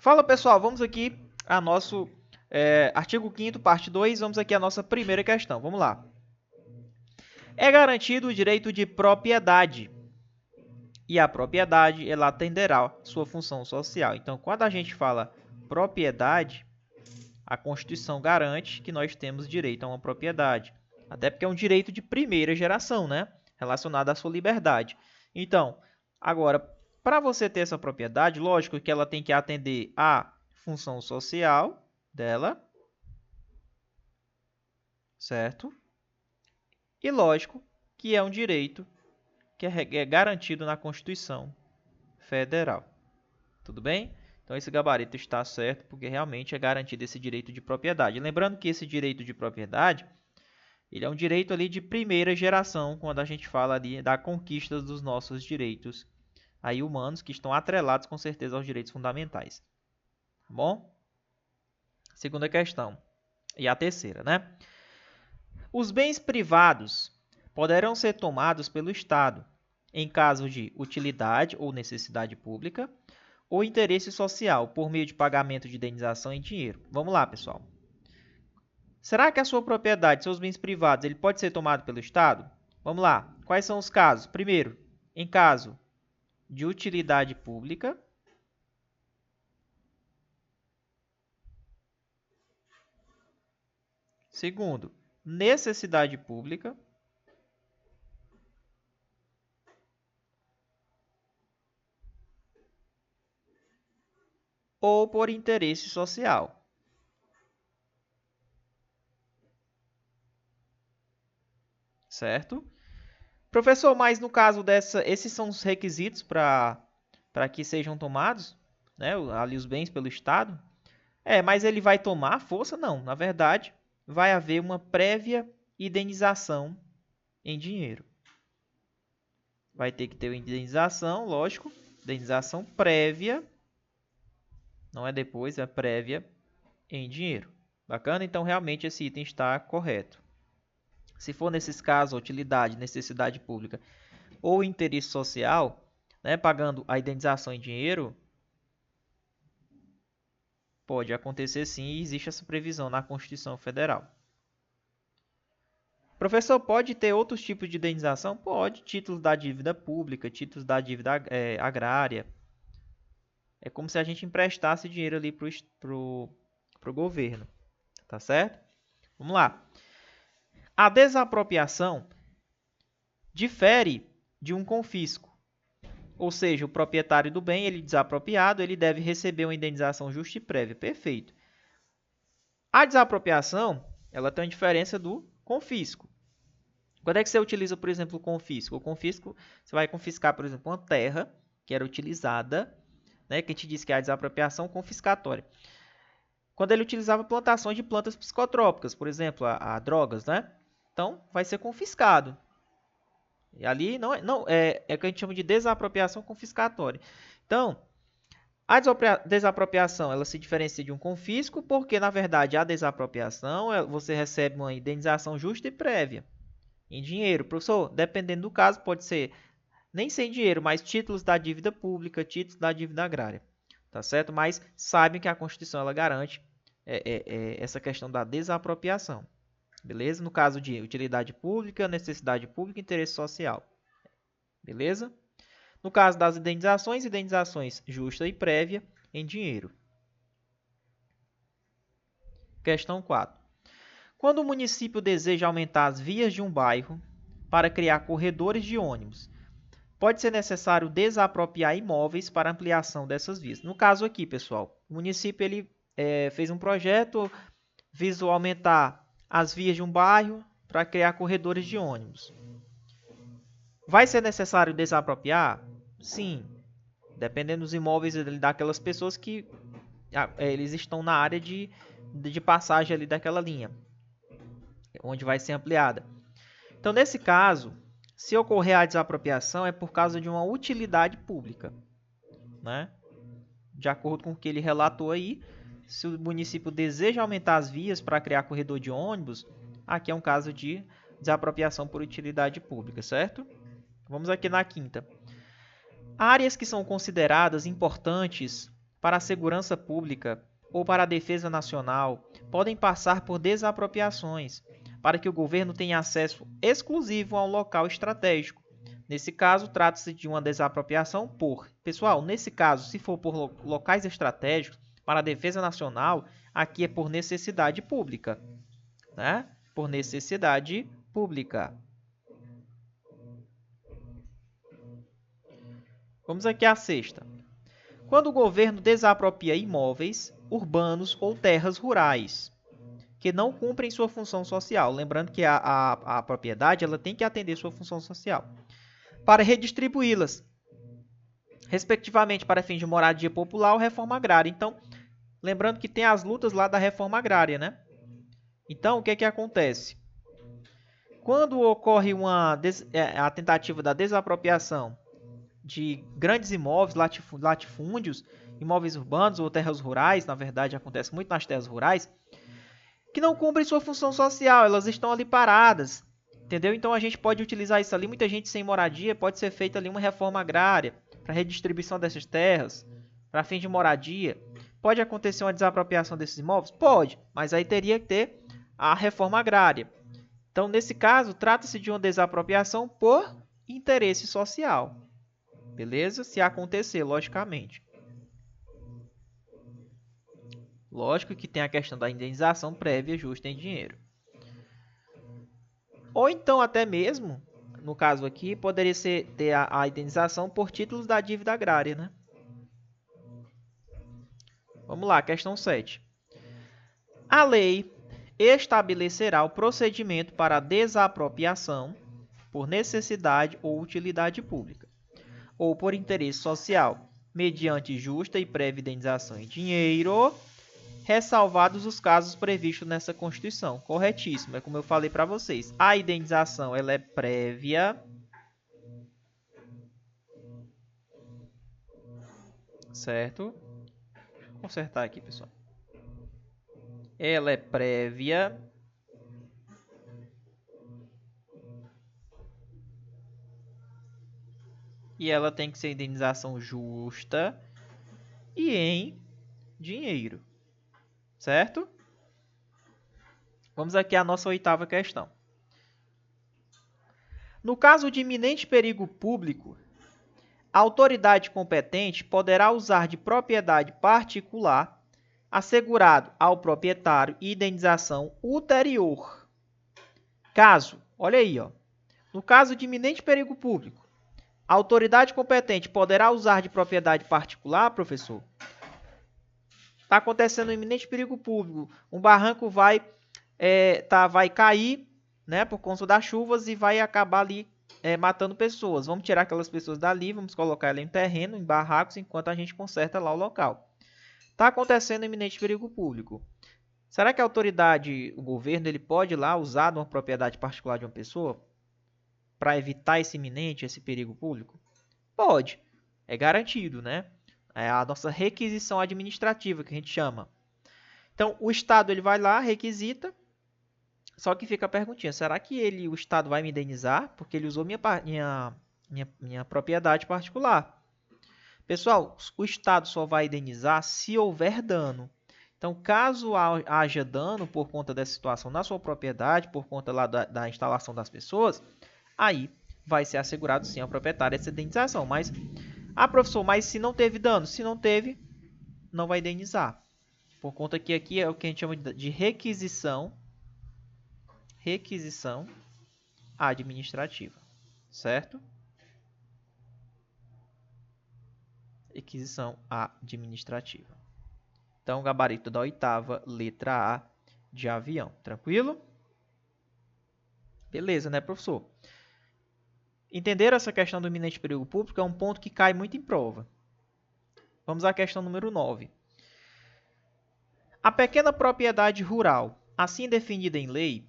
Fala pessoal, vamos aqui a nosso artigo 5º, parte 2, vamos aqui a nossa primeira questão. Vamos lá. É garantido o direito de propriedade e a propriedade ela atenderá à sua função social. Então, quando a gente fala propriedade, a Constituição garante que nós temos direito a uma propriedade. Até porque é um direito de primeira geração, né? Relacionado à sua liberdade. Então, agora, para você ter essa propriedade, lógico que ela tem que atender à função social dela, certo? E lógico que é um direito que é garantido na Constituição Federal. Tudo bem? Então, esse gabarito está certo porque realmente é garantido esse direito de propriedade. Lembrando que esse direito de propriedade, ele é um direito ali de primeira geração, quando a gente fala ali da conquista dos nossos direitos aí humanos, que estão atrelados com certeza aos direitos fundamentais. Tá bom? Segunda questão. E a terceira, né? Os bens privados poderão ser tomados pelo Estado em caso de utilidade ou necessidade pública ou interesse social por meio de pagamento de indenização em dinheiro. Vamos lá, pessoal. Será que a sua propriedade, seus bens privados, ele pode ser tomado pelo Estado? Vamos lá. Quais são os casos? Primeiro, em caso de utilidade pública. Segundo, necessidade pública. Ou por interesse social. Certo? Professor, mas no caso esses são os requisitos para que sejam tomados, né, ali os bens pelo Estado? Mas ele vai tomar força? Não. Na verdade, vai haver uma prévia indenização em dinheiro. Vai ter que ter uma indenização, lógico, indenização prévia, não é depois, é prévia em dinheiro. Bacana? Então, realmente, esse item está correto. Se for nesses casos, utilidade, necessidade pública ou interesse social, né, pagando a indenização em dinheiro, pode acontecer sim e existe essa previsão na Constituição Federal. Professor, pode ter outros tipos de indenização? Pode. Títulos da dívida pública, títulos da dívida agrária. É como se a gente emprestasse dinheiro ali para o governo. Tá certo? Vamos lá. A desapropriação difere de um confisco. Ou seja, o proprietário do bem, ele desapropriado, ele deve receber uma indenização justa e prévia. Perfeito. A desapropriação, ela tem uma diferença do confisco. Quando é que você utiliza, por exemplo, o confisco? O confisco, você vai confiscar, por exemplo, uma terra que era utilizada, né, que a gente diz que é a desapropriação confiscatória. Quando ele utilizava plantações de plantas psicotrópicas, por exemplo, a drogas, né? Então, vai ser confiscado. E ali é o que a gente chama de desapropriação confiscatória. Então, a desapropriação ela se diferencia de um confisco porque, na verdade, a desapropriação você recebe uma indenização justa e prévia em dinheiro. Professor, dependendo do caso, pode ser nem sem dinheiro, mas títulos da dívida pública, títulos da dívida agrária. Tá certo? Mas saibam que a Constituição ela garante essa questão da desapropriação. Beleza? No caso de utilidade pública, necessidade pública e interesse social. Beleza? No caso das indenizações, indenizações justa e prévia em dinheiro. Questão 4. Quando o município deseja aumentar as vias de um bairro para criar corredores de ônibus, pode ser necessário desapropriar imóveis para ampliação dessas vias. No caso aqui, pessoal, o município ele, fez um projeto, visou aumentar as vias de um bairro para criar corredores de ônibus. Vai ser necessário desapropriar? Sim, dependendo dos imóveis daquelas pessoas que eles estão na área de passagem ali daquela linha, onde vai ser ampliada. Então, nesse caso, se ocorrer a desapropriação, é por causa de uma utilidade pública, né? De acordo com o que ele relatou aí, se o município deseja aumentar as vias para criar corredor de ônibus, aqui é um caso de desapropriação por utilidade pública, certo? Vamos aqui na quinta. Áreas que são consideradas importantes para a segurança pública ou para a defesa nacional podem passar por desapropriações, para que o governo tenha acesso exclusivo a um local estratégico. Nesse caso, trata-se de uma desapropriação por... Pessoal, nesse caso, se for por locais estratégicos para a defesa nacional, aqui é por necessidade pública, né? Por necessidade pública. Vamos aqui à sexta. Quando o governo desapropria imóveis urbanos ou terras rurais que não cumprem sua função social, lembrando que a propriedade ela tem que atender sua função social, para redistribuí-las, respectivamente para fins de moradia popular ou reforma agrária. Então, lembrando que tem as lutas lá da reforma agrária, né? Então, o que é que acontece? Quando ocorre a tentativa da desapropriação de grandes imóveis, latifúndios, imóveis urbanos ou terras rurais, na verdade acontece muito nas terras rurais, que não cumprem sua função social, elas estão ali paradas, entendeu? Então a gente pode utilizar isso ali, muita gente sem moradia, pode ser feita ali uma reforma agrária para redistribuição dessas terras, para fins de moradia. Pode acontecer uma desapropriação desses imóveis? Pode, mas aí teria que ter a reforma agrária. Então, nesse caso, trata-se de uma desapropriação por interesse social. Beleza? Se acontecer, logicamente. Lógico que tem a questão da indenização prévia justa em dinheiro. Ou então, até mesmo, no caso aqui, poderia ter a indenização por títulos da dívida agrária, né? Vamos lá, questão 7. A lei estabelecerá o procedimento para a desapropriação por necessidade ou utilidade pública, ou por interesse social, mediante justa e prévia indenização em dinheiro, ressalvados os casos previstos nessa Constituição. Corretíssimo, é como eu falei para vocês. A indenização ela é prévia, certo? Vou consertar aqui, pessoal. Ela é prévia e ela tem que ser indenização justa e em dinheiro, certo? Vamos aqui à nossa oitava questão. No caso de iminente perigo público, a autoridade competente poderá usar de propriedade particular assegurado ao proprietário e indenização ulterior. Caso, olha aí, ó, no caso de iminente perigo público, a autoridade competente poderá usar de propriedade particular, professor? Está acontecendo um iminente perigo público, um barranco vai cair, né, por conta das chuvas e vai acabar ali matando pessoas. Vamos tirar aquelas pessoas dali, vamos colocar ela em terreno, em barracos, enquanto a gente conserta lá o local. Está acontecendo um iminente perigo público. Será que a autoridade, o governo, ele pode ir lá usar de uma propriedade particular de uma pessoa para evitar esse perigo público? Pode. É garantido, né? É a nossa requisição administrativa, que a gente chama. Então, o Estado ele vai lá, requisita, só que fica a perguntinha, será que o Estado vai me indenizar? Porque ele usou minha propriedade particular. Pessoal, o Estado só vai indenizar se houver dano. Então, caso haja dano por conta dessa situação na sua propriedade, por conta lá da instalação das pessoas, aí vai ser assegurado sim ao proprietário essa indenização. Mas, professor, mas se não teve dano? Se não teve, não vai indenizar. Por conta que aqui é o que a gente chama de requisição administrativa, certo? Requisição administrativa. Então, gabarito da oitava, letra A de avião. Tranquilo? Beleza, né, professor? Entenderam essa questão do iminente perigo público? É um ponto que cai muito em prova. Vamos à questão número 9. A pequena propriedade rural, assim definida em lei,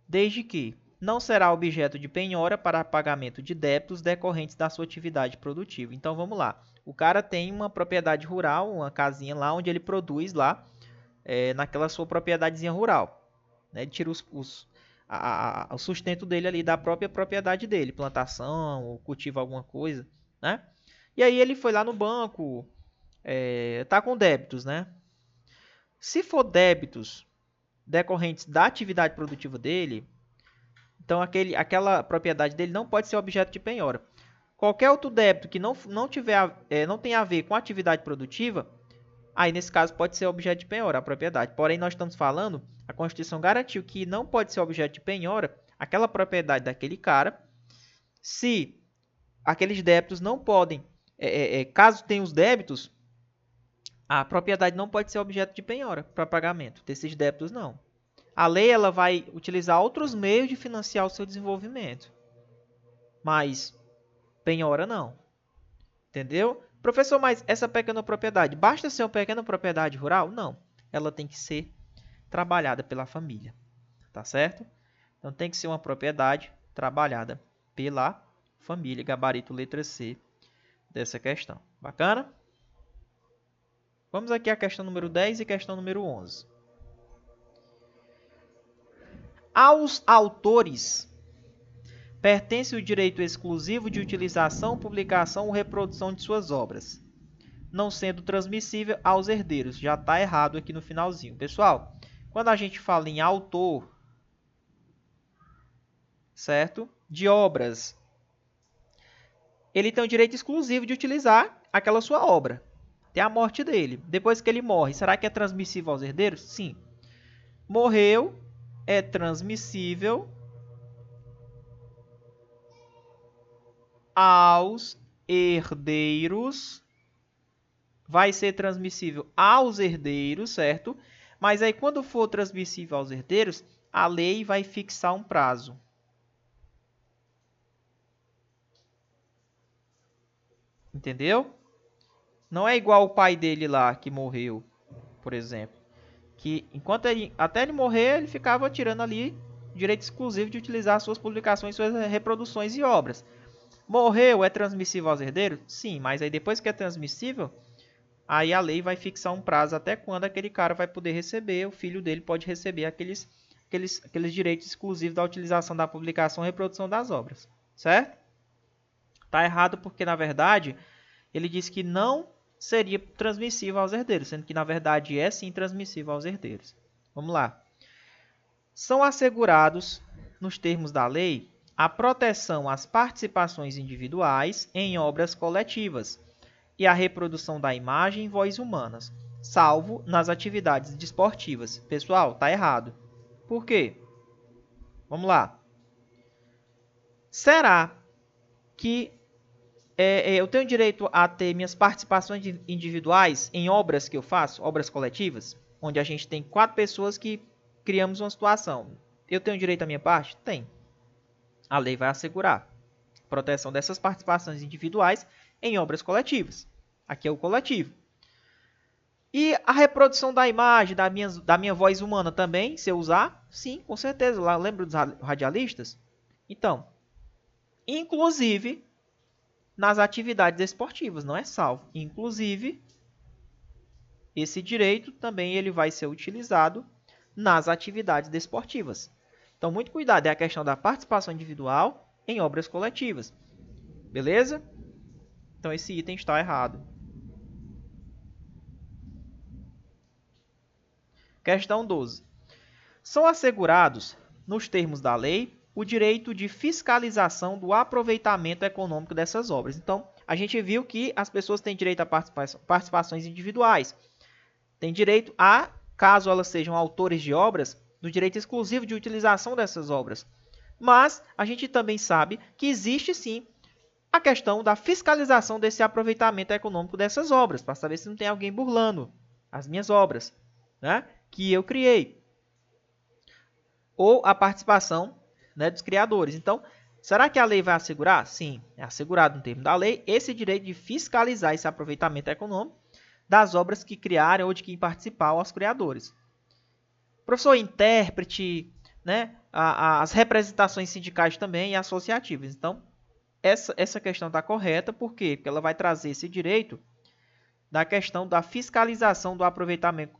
desde que não será objeto de penhora para pagamento de débitos decorrentes da sua atividade produtiva. Então, vamos lá. O cara tem uma propriedade rural, uma casinha lá, onde ele produz lá, naquela sua propriedadezinha rural. Né? Ele tira o sustento dele ali da própria propriedade dele, plantação, ou cultiva alguma coisa. Né? E aí ele foi lá no banco, Tá com débitos, né? Se for débitos decorrentes da atividade produtiva dele, então aquela propriedade dele não pode ser objeto de penhora. Qualquer outro débito que não tenha a ver com a atividade produtiva, aí nesse caso pode ser objeto de penhora a propriedade. Porém, nós estamos falando, a Constituição garantiu que não pode ser objeto de penhora aquela propriedade daquele cara, se aqueles débitos não podem, caso tenha os débitos, a propriedade não pode ser objeto de penhora para pagamento desses débitos, não. A lei ela vai utilizar outros meios de financiar o seu desenvolvimento, mas penhora não. Entendeu? Professor, mas essa pequena propriedade, basta ser uma pequena propriedade rural? Não. Ela tem que ser trabalhada pela família. Tá certo? Então tem que ser uma propriedade trabalhada pela família. Gabarito letra C dessa questão. Bacana? Vamos aqui à questão número 10 e questão número 11. Aos autores pertence o direito exclusivo de utilização, publicação ou reprodução de suas obras, não sendo transmissível aos herdeiros. Já está errado aqui no finalzinho. Pessoal, quando a gente fala em autor, certo? De obras, ele tem o direito exclusivo de utilizar aquela sua obra até a morte dele. Depois que ele morre, será que é transmissível aos herdeiros? Sim. Morreu, é transmissível aos herdeiros. Vai ser transmissível aos herdeiros, certo? Mas aí, quando for transmissível aos herdeiros, a lei vai fixar um prazo. Entendeu? Não é igual o pai dele lá, que morreu, por exemplo. Que enquanto até ele morrer, ele ficava tirando ali direito exclusivo de utilizar suas publicações, suas reproduções e obras. Morreu, é transmissível aos herdeiros? Sim, mas aí depois que é transmissível, aí a lei vai fixar um prazo até quando aquele cara vai poder receber, o filho dele pode receber aqueles direitos exclusivos da utilização da publicação e reprodução das obras. Certo? Tá errado porque, na verdade, ele disse que não seria transmissível aos herdeiros, sendo que, na verdade, é sim transmissível aos herdeiros. Vamos lá. São assegurados, nos termos da lei, a proteção às participações individuais em obras coletivas e a reprodução da imagem e voz humanas, salvo nas atividades desportivas. Pessoal, tá errado. Por quê? Vamos lá. Será que eu tenho direito a ter minhas participações individuais em obras que eu faço, obras coletivas, onde a gente tem 4 pessoas que criamos uma situação? Eu tenho direito à minha parte? Tem. A lei vai assegurar a proteção dessas participações individuais em obras coletivas. Aqui é o coletivo. E a reprodução da imagem, da minha voz humana também, se eu usar? Sim, com certeza. Lá, lembra dos radialistas? Então, inclusive nas atividades esportivas, não é salvo. Inclusive, esse direito também ele vai ser utilizado nas atividades desportivas. Então, muito cuidado, é a questão da participação individual em obras coletivas. Beleza? Então, esse item está errado. Questão 12. São assegurados, nos termos da lei, o direito de fiscalização do aproveitamento econômico dessas obras. Então, a gente viu que as pessoas têm direito a participações individuais. Têm direito a, caso elas sejam autores de obras, do direito exclusivo de utilização dessas obras. Mas a gente também sabe que existe sim a questão da fiscalização desse aproveitamento econômico dessas obras, para saber se não tem alguém burlando as minhas obras, né, que eu criei. Ou a participação, né, dos criadores. Então, será que a lei vai assegurar? Sim, é assegurado no termo da lei esse direito de fiscalizar esse aproveitamento econômico das obras que criaram ou de quem participaram aos criadores. Professor, intérprete, né, as representações sindicais também e associativas. Então, essa questão está correta, por quê? Porque ela vai trazer esse direito da questão da fiscalização do aproveitamento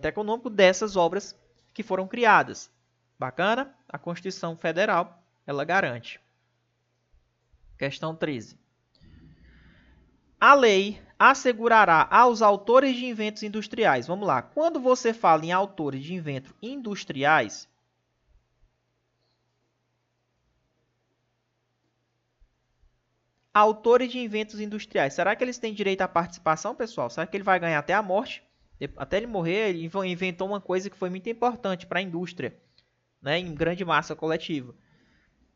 econômico dessas obras que foram criadas. Bacana? A Constituição Federal, ela garante. Questão 13. A lei assegurará aos autores de inventos industriais. Vamos lá. Quando você fala em autores de inventos industriais, autores de inventos industriais, será que eles têm direito à participação, pessoal? Será que ele vai ganhar até a morte? Até ele morrer, ele inventou uma coisa que foi muito importante para a indústria, né, em grande massa coletiva.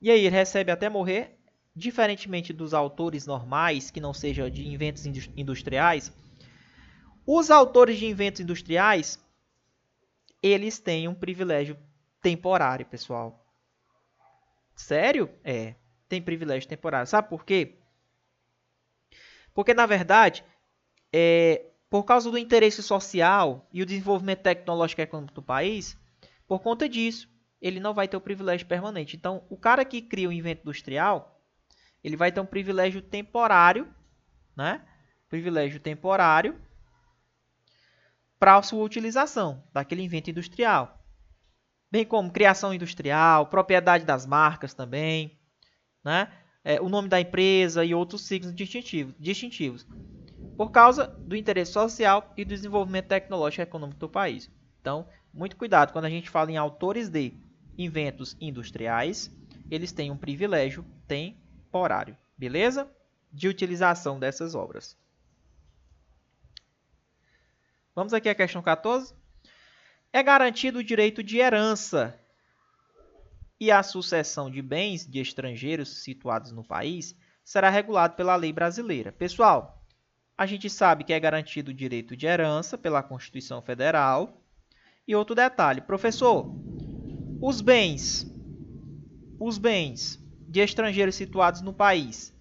E aí, ele recebe até morrer, diferentemente dos autores normais, que não sejam de inventos industriais. Os autores de inventos industriais, eles têm um privilégio temporário, pessoal. Sério? É, tem privilégio temporário. Sabe por quê? Porque, na verdade, por causa do interesse social e o desenvolvimento tecnológico e econômico do país, por conta disso, ele não vai ter o privilégio permanente. Então, o cara que cria um invento industrial, ele vai ter um privilégio temporário, né? Privilégio temporário para a sua utilização daquele invento industrial. Bem como criação industrial, propriedade das marcas também, né? O nome da empresa e outros signos distintivos, por causa do interesse social e do desenvolvimento tecnológico e econômico do país. Então, muito cuidado quando a gente fala em autores de inventos industriais, eles têm um privilégio temporário, beleza? De utilização dessas obras. Vamos aqui à questão 14. É garantido o direito de herança e a sucessão de bens de estrangeiros situados no país será regulado pela lei brasileira. Pessoal, a gente sabe que é garantido o direito de herança pela Constituição Federal. E outro detalhe, professor, os bens de estrangeiros situados no país,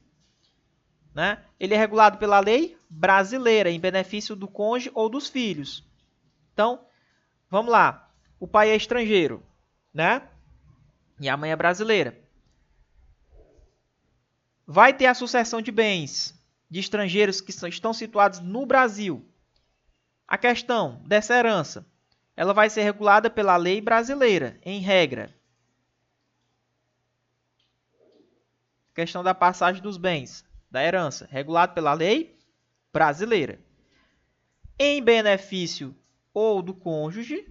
né? Ele é regulado pela lei brasileira em benefício do cônjuge ou dos filhos. Então, vamos lá. O pai é estrangeiro, né? E a mãe é brasileira. Vai ter a sucessão de bens de estrangeiros que estão situados no Brasil. A questão dessa herança, ela vai ser regulada pela lei brasileira, em regra. A questão da passagem dos bens, da herança, regulado pela lei brasileira. Em benefício ou do cônjuge,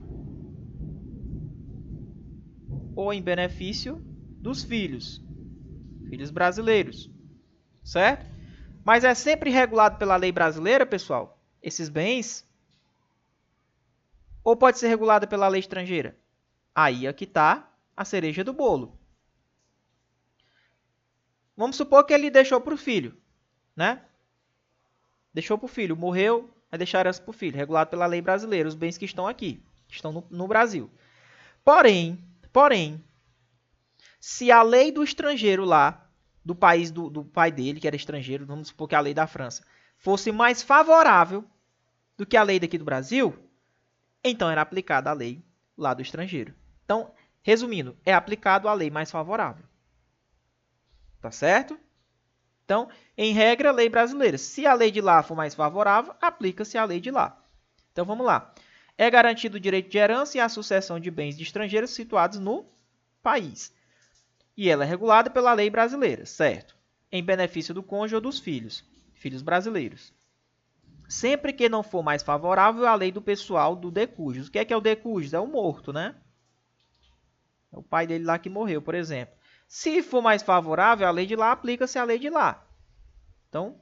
ou em benefício dos filhos brasileiros, certo? Mas é sempre regulado pela lei brasileira, pessoal, esses bens, ou pode ser regulado pela lei estrangeira? Aí é que está a cereja do bolo. Vamos supor que ele deixou para o filho, né? Deixou para o filho, morreu, vai deixar herança para o filho, regulado pela lei brasileira, os bens que estão aqui, que estão no Brasil. Porém, se a lei do estrangeiro lá, do país do pai dele, que era estrangeiro, vamos supor que a lei da França, fosse mais favorável do que a lei daqui do Brasil, então era aplicada a lei lá do estrangeiro. Então, resumindo, é aplicado a lei mais favorável. Tá certo? Então, em regra, lei brasileira. Se a lei de lá for mais favorável, aplica-se a lei de lá. Então, vamos lá. É garantido o direito de herança e a sucessão de bens de estrangeiros situados no país. E ela é regulada pela lei brasileira, certo? Em benefício do cônjuge ou dos filhos brasileiros. Sempre que não for mais favorável à lei do pessoal do decujus. O que é o decujus? É o morto, né? É o pai dele lá que morreu, por exemplo. Se for mais favorável à lei de lá, aplica-se a lei de lá. Então,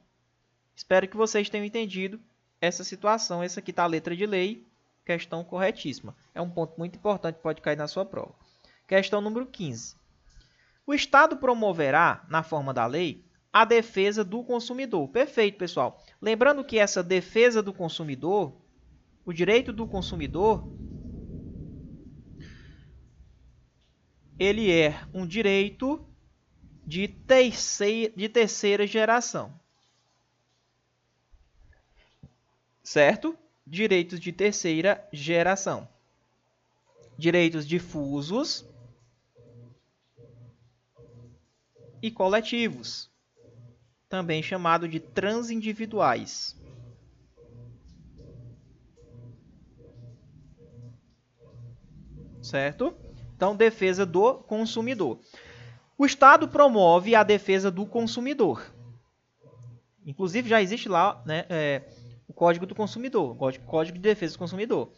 espero que vocês tenham entendido essa situação. Essa aqui está a letra de lei, questão corretíssima. É um ponto muito importante que pode cair na sua prova. Questão número 15. O Estado promoverá, na forma da lei, a defesa do consumidor. Perfeito, pessoal. Lembrando que essa defesa do consumidor, o direito do consumidor, ele é um direito de terceira geração. Certo? Direitos de terceira geração. Direitos difusos e coletivos, também chamado de transindividuais. Certo? Então, defesa do consumidor. O Estado promove a defesa do consumidor. Inclusive, já existe lá, né, o Código do Consumidor, o Código de Defesa do Consumidor.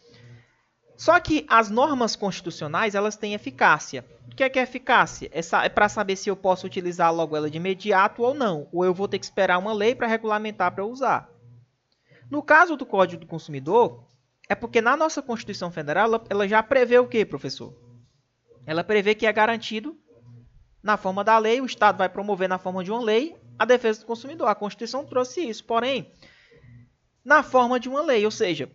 Só que as normas constitucionais, elas têm eficácia. O que é eficácia? É para saber se eu posso utilizar logo ela de imediato ou não. Ou eu vou ter que esperar uma lei para regulamentar para eu usar. No caso do Código do Consumidor, é porque na nossa Constituição Federal, ela já prevê o quê, professor? Ela prevê que é garantido na forma da lei, o Estado vai promover na forma de uma lei a defesa do consumidor. A Constituição trouxe isso, porém, na forma de uma lei, ou seja,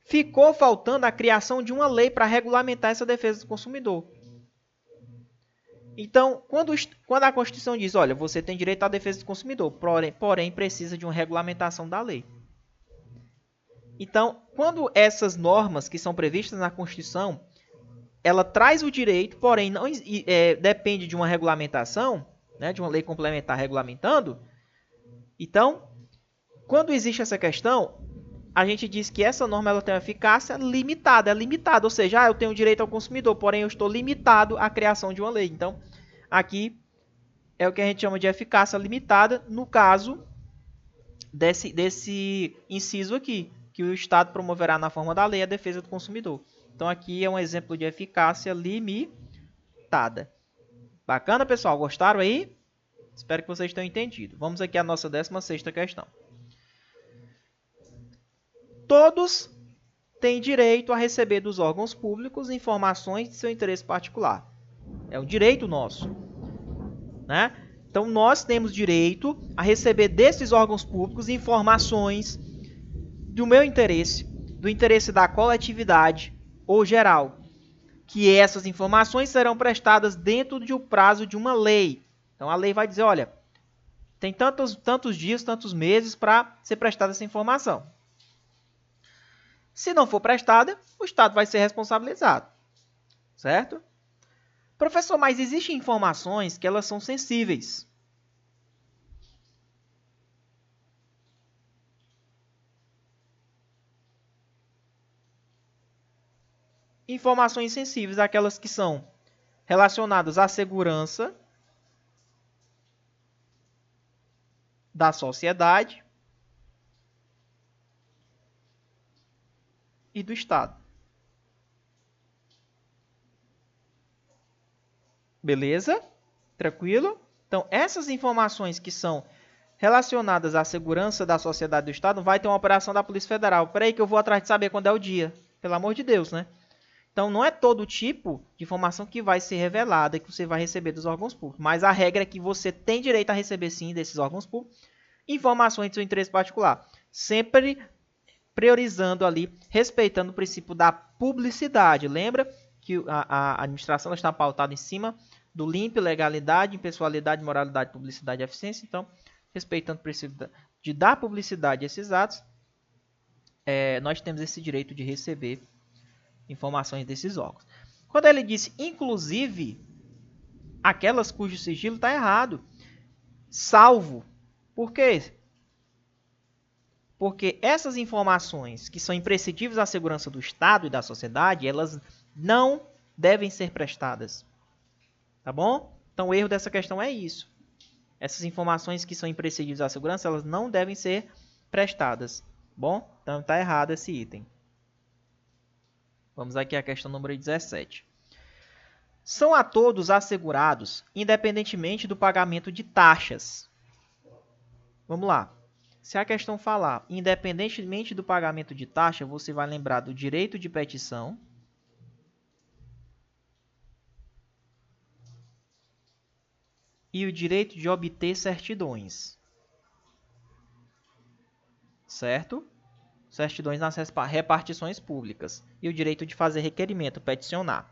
ficou faltando a criação de uma lei para regulamentar essa defesa do consumidor. Então, quando a Constituição diz, olha, você tem direito à defesa do consumidor, porém precisa de uma regulamentação da lei. Então, quando essas normas que são previstas na Constituição, ela traz o direito, porém não depende de uma regulamentação, né, de uma lei complementar regulamentando. Então, quando existe essa questão, a gente diz que essa norma ela tem uma eficácia limitada, ou seja, eu tenho direito ao consumidor, porém eu estou limitado à criação de uma lei. Então, aqui é o que a gente chama de eficácia limitada, no caso desse inciso aqui, que o Estado promoverá na forma da lei a defesa do consumidor. Então, aqui é um exemplo de eficácia limitada. Bacana, pessoal? Gostaram aí? Espero que vocês tenham entendido. Vamos aqui à nossa 16ª questão. Todos têm direito a receber dos órgãos públicos informações de seu interesse particular. É um direito nosso, né? Então, nós temos direito a receber desses órgãos públicos informações do meu interesse, do interesse da coletividade ou geral, que essas informações serão prestadas dentro do prazo de uma lei. Então, a lei vai dizer, olha, tem tantos dias, tantos meses para ser prestada essa informação. Se não for prestada, o Estado vai ser responsabilizado, certo? Professor, mas existem informações que elas são sensíveis. Informações sensíveis, aquelas que são relacionadas à segurança da sociedade e do Estado. Beleza? Tranquilo? Então, essas informações que são relacionadas à segurança da sociedade e do Estado, vai ter uma operação da Polícia Federal. Espera aí que eu vou atrás de saber quando é o dia. Pelo amor de Deus, né? Então, não é todo tipo de informação que vai ser revelada, que você vai receber dos órgãos públicos. Mas a regra é que você tem direito a receber, sim, desses órgãos públicos, informações de seu interesse particular. Sempre priorizando ali, respeitando o princípio da publicidade. Lembra que a administração está pautada em cima do limpo, legalidade, impessoalidade, moralidade, publicidade e eficiência. Então, respeitando o princípio de dar publicidade a esses atos, nós temos esse direito de receber informações desses órgãos. Quando ele disse, inclusive, aquelas cujo sigilo está errado, salvo. Por quê? Porque essas informações que são imprescindíveis à segurança do Estado e da sociedade, elas não devem ser prestadas. Tá bom? Então, o erro dessa questão é isso. Essas informações que são imprescindíveis à segurança, elas não devem ser prestadas. Bom? Então, está errado esse item. Vamos aqui à questão número 17. São a todos assegurados, independentemente do pagamento de taxas. Vamos lá. Se a questão falar, independentemente do pagamento de taxa, você vai lembrar do direito de petição e o direito de obter certidões. Certo? Certidões nas repartições públicas. E o direito de fazer requerimento, peticionar.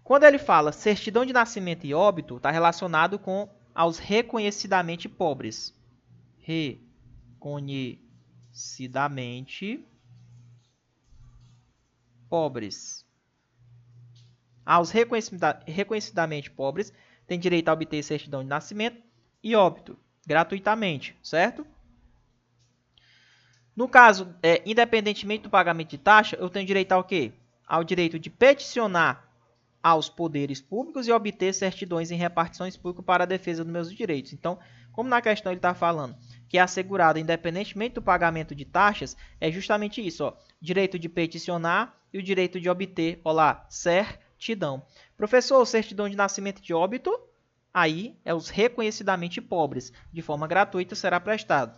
Quando ele fala certidão de nascimento e óbito, está relacionado com aos reconhecidamente pobres. Reconhecidamente pobres. Aos reconhecidamente pobres tem direito a obter certidão de nascimento e óbito, gratuitamente, certo? No caso, independentemente do pagamento de taxa, eu tenho direito ao quê? Ao direito de peticionar aos poderes públicos e obter certidões em repartições públicas para a defesa dos meus direitos. Então, como na questão ele está falando que é assegurado independentemente do pagamento de taxas, é justamente isso, ó, direito de peticionar e o direito de obter, olá, certidão. Professor, certidão de nascimento de óbito, aí é os reconhecidamente pobres, de forma gratuita será prestado.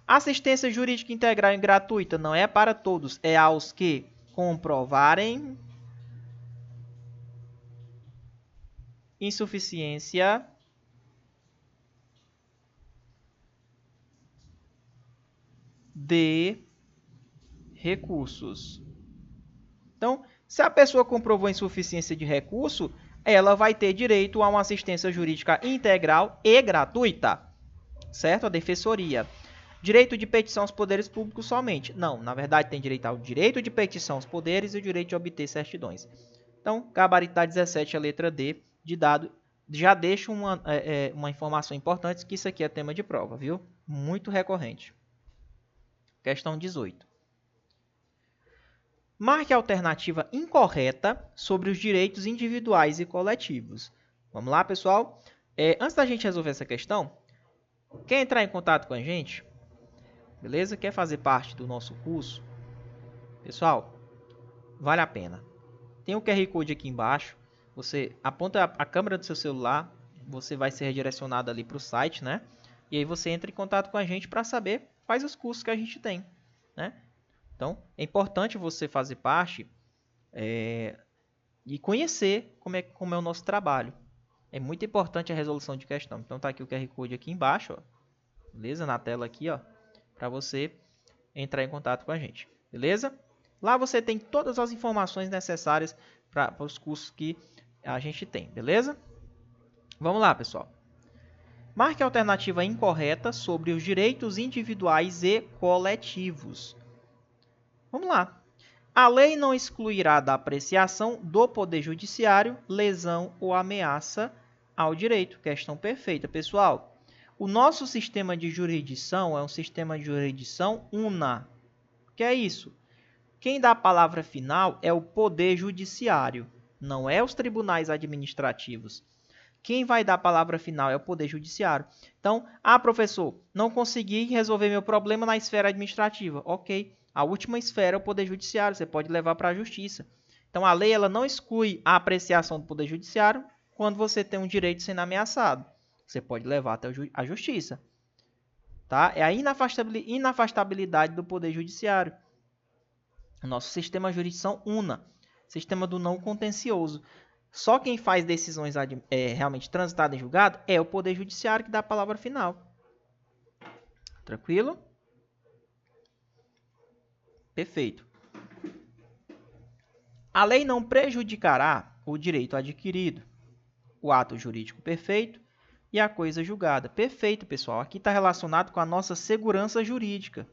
Assistência jurídica integral e gratuita não é para todos, é aos que comprovarem insuficiência de recursos. Então, se a pessoa comprovou insuficiência de recurso, ela vai ter direito a uma assistência jurídica integral e gratuita, certo? A defensoria. Direito de petição aos poderes públicos somente. Não, na verdade tem direito ao direito de petição aos poderes e o direito de obter certidões. Então, gabarito da 17, a letra D, de dado, já deixa uma informação importante, que isso aqui é tema de prova, viu? Muito recorrente. Questão 18. Marque a alternativa incorreta sobre os direitos individuais e coletivos. Vamos lá, pessoal? Antes da gente resolver essa questão, quer entrar em contato com a gente? Beleza? Quer fazer parte do nosso curso? Pessoal, vale a pena. Tem o QR Code aqui embaixo. Você aponta a câmera do seu celular, você vai ser redirecionado ali para o site, né? E aí você entra em contato com a gente para saber quais os cursos que a gente tem, né? Então, é importante você fazer parte e conhecer como é o nosso trabalho. É muito importante a resolução de questão. Então, tá aqui o QR Code aqui embaixo, ó, beleza? Na tela aqui, ó, para você entrar em contato com a gente, beleza? Lá você tem todas as informações necessárias para os cursos que a gente tem, beleza? Vamos lá, pessoal. Marque a alternativa incorreta sobre os direitos individuais e coletivos. Vamos lá. A lei não excluirá da apreciação do Poder Judiciário lesão ou ameaça ao direito. Questão perfeita, pessoal. O nosso sistema de jurisdição é um sistema de jurisdição una. O que é isso? Quem dá a palavra final é o Poder Judiciário, não é os tribunais administrativos. Quem vai dar a palavra final é o Poder Judiciário. Então, professor, não consegui resolver meu problema na esfera administrativa. Ok, a última esfera é o Poder Judiciário, você pode levar para a Justiça. Então, a lei ela não exclui a apreciação do Poder Judiciário quando você tem um direito sendo ameaçado. Você pode levar até a Justiça. Tá? É a inafastabilidade do Poder Judiciário. O nosso sistema de jurisdição una, sistema do não contencioso. Só quem faz decisões realmente transitadas em julgado é o Poder Judiciário que dá a palavra final. Tranquilo? Perfeito. A lei não prejudicará o direito adquirido, o ato jurídico perfeito e a coisa julgada. Perfeito, pessoal. Aqui está relacionado com a nossa segurança jurídica.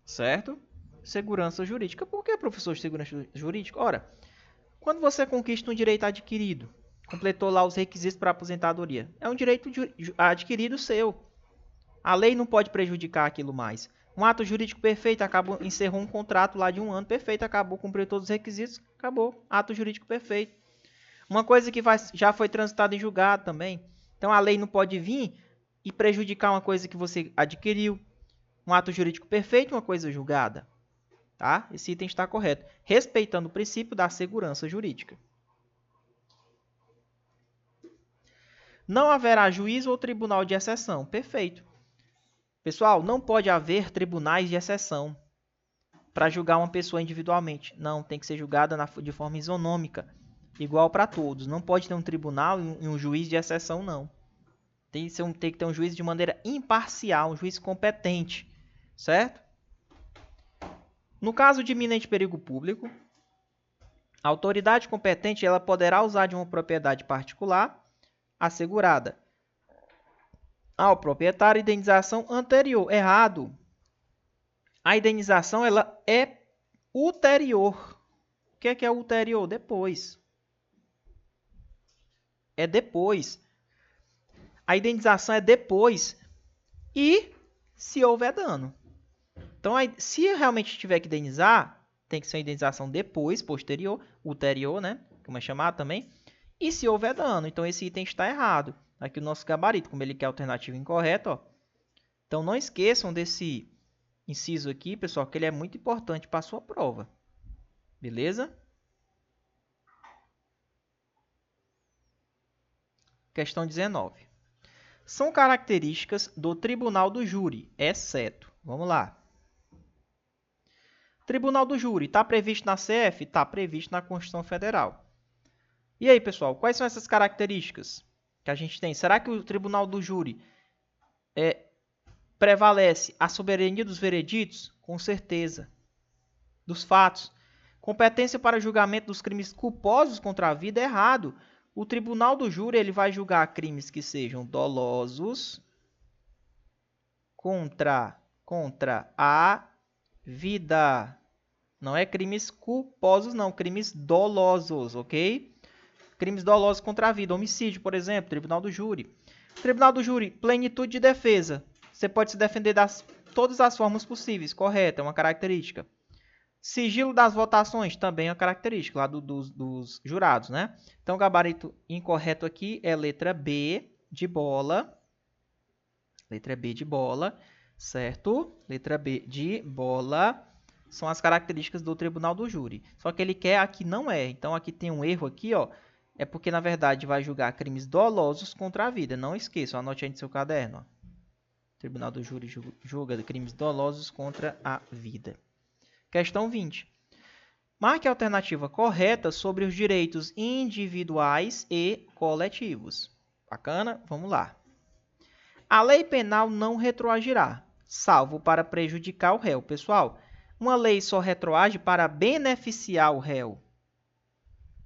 Certo? Segurança jurídica. Por que, professor, segurança jurídica? Ora, quando você conquista um direito adquirido, completou lá os requisitos para aposentadoria, é um direito adquirido seu. A lei não pode prejudicar aquilo mais. Um ato jurídico perfeito, encerrou um contrato lá de 1 ano, perfeito, acabou, cumpriu todos os requisitos, acabou, ato jurídico perfeito. Uma coisa que já foi transitada em julgado também. Então, a lei não pode vir e prejudicar uma coisa que você adquiriu. Um ato jurídico perfeito, uma coisa julgada. Tá? Esse item está correto, respeitando o princípio da segurança jurídica. Não haverá juízo ou tribunal de exceção. Perfeito. Pessoal, não pode haver tribunais de exceção para julgar uma pessoa individualmente. Não, tem que ser julgada de forma isonômica, igual para todos. Não pode ter um tribunal e um juiz de exceção, não. Tem que ter um juiz de maneira imparcial, um juiz competente, certo? No caso de iminente perigo público, a autoridade competente ela poderá usar de uma propriedade particular assegurada ao proprietário indenização anterior. Errado. A indenização ela é ulterior. O que é ulterior? Depois. É depois. A indenização é depois e se houver dano. Então, se realmente tiver que indenizar, tem que ser uma indenização depois, posterior, ulterior, né? Como é chamado também. e se houver dano. Então, esse item está errado. Aqui o nosso gabarito, como ele quer a alternativa incorreta, ó. Então, não esqueçam desse inciso aqui, pessoal, que ele é muito importante para a sua prova. Beleza? Questão 19. São características do tribunal do júri, exceto. Vamos lá. Tribunal do júri, está previsto na CF? Está previsto na Constituição Federal. E aí, pessoal, quais são essas características que a gente tem? Será que o tribunal do júri prevalece a soberania dos vereditos? Com certeza. Dos fatos. Competência para julgamento dos crimes culposos contra a vida? Errado. O tribunal do júri ele vai julgar crimes que sejam dolosos contra a vida. Não é crimes culposos, não. Crimes dolosos, ok? Crimes dolosos contra a vida. Homicídio, por exemplo. Tribunal do júri. Tribunal do júri. Plenitude de defesa. Você pode se defender das todas as formas possíveis. Correto, é uma característica. Sigilo das votações, também é uma característica lá dos jurados, né? Então, o gabarito incorreto aqui é letra B de bola. Letra B de bola, certo? Letra B de bola são as características do tribunal do júri. Só que ele quer aqui não é. Então, aqui tem um erro aqui, ó. É porque, na verdade, vai julgar crimes dolosos contra a vida. Não esqueçam, anote aí no seu caderno. Ó. O tribunal do júri julga crimes dolosos contra a vida. Questão 20. Marque a alternativa correta sobre os direitos individuais e coletivos. Bacana? Vamos lá. A lei penal não retroagirá, salvo para prejudicar o réu. Pessoal, uma lei só retroage para beneficiar o réu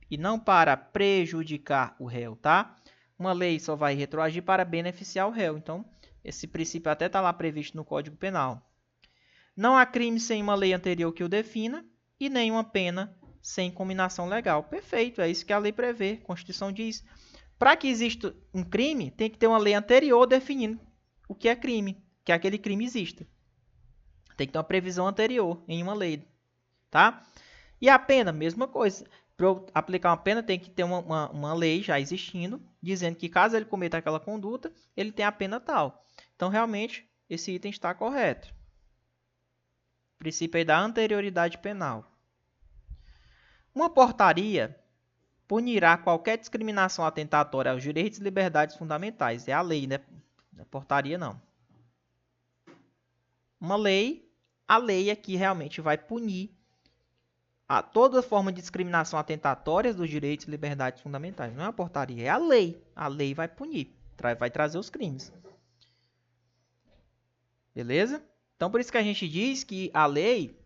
e não para prejudicar o réu, tá? Uma lei só vai retroagir para beneficiar o réu. Então, esse princípio até está lá previsto no Código Penal. Não há crime sem uma lei anterior que o defina e nenhuma pena sem combinação legal. Perfeito, é isso que a lei prevê. A Constituição diz. Para que exista um crime, tem que ter uma lei anterior definindo o que é crime, que aquele crime exista. Tem que ter uma previsão anterior em uma lei, tá? E a pena, mesma coisa. Para eu aplicar uma pena, tem que ter uma lei já existindo, dizendo que caso ele cometa aquela conduta, ele tem a pena tal. Então, realmente, esse item está correto. Princípio aí da anterioridade penal. Uma portaria punirá qualquer discriminação atentatória aos direitos e liberdades fundamentais. É a lei, né? Não é portaria, não. Uma lei, a lei aqui realmente vai punir a toda forma de discriminação atentatória dos direitos e liberdades fundamentais. Não é uma portaria, é a lei. A lei vai punir, vai trazer os crimes. Beleza? Então, por isso que a gente diz que a lei,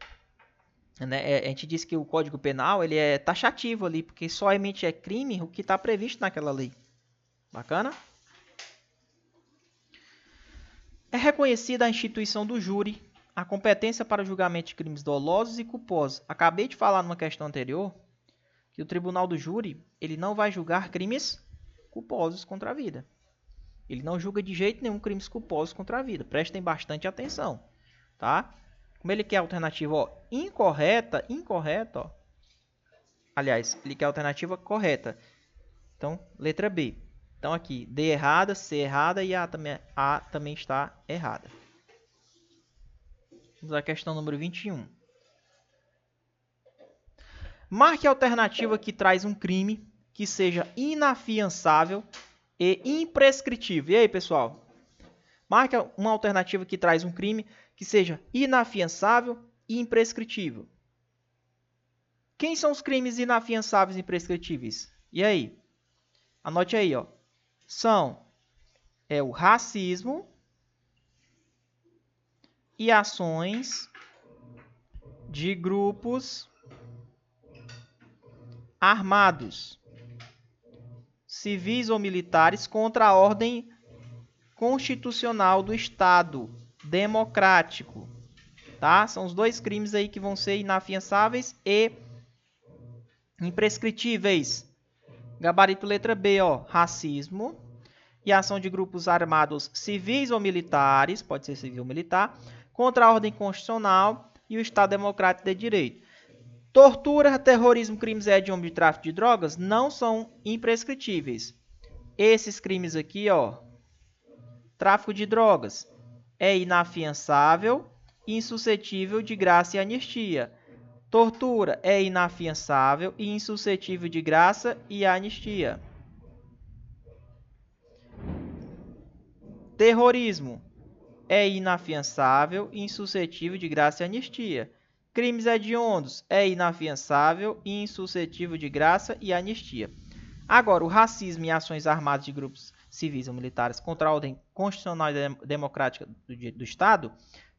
né, a gente diz que o Código Penal ele é taxativo ali, porque somente é crime o que está previsto naquela lei. Bacana? É reconhecida a instituição do júri, a competência para o julgamento de crimes dolosos e culposos. Acabei de falar numa questão anterior que o Tribunal do Júri ele não vai julgar crimes culposos contra a vida. Ele não julga de jeito nenhum crimes culposos contra a vida. Prestem bastante atenção, tá? Como ele quer a alternativa ó, incorreta, ó. Aliás, ele quer a alternativa correta. Então, letra B. Então, aqui, D errada, C errada e A também está errada. Vamos à questão número 21. Marque a alternativa que traz um crime que seja inafiançável e imprescritível. E aí, pessoal? Marque uma alternativa que traz um crime que seja inafiançável e imprescritível. Quem são os crimes inafiançáveis e imprescritíveis? E aí? Anote aí, ó. São o racismo e ações de grupos armados, civis ou militares, contra a ordem constitucional do Estado democrático. Tá? São os dois crimes aí que vão ser inafiançáveis e imprescritíveis. Gabarito letra B, ó, racismo e ação de grupos armados civis ou militares, pode ser civil ou militar, contra a ordem constitucional e o Estado democrático de direito. Tortura, terrorismo, crimes hediondos e tráfico de drogas não são imprescritíveis. Esses crimes aqui, ó, tráfico de drogas é inafiançável e insuscetível de graça e anistia. Tortura é inafiançável e insuscetível de graça e anistia. Terrorismo é inafiançável e insuscetível de graça e anistia. Crimes hediondos é inafiançável e insuscetível de graça e anistia. Agora, o racismo e ações armadas de grupos civis ou militares contra a ordem constitucional e democrática do Estado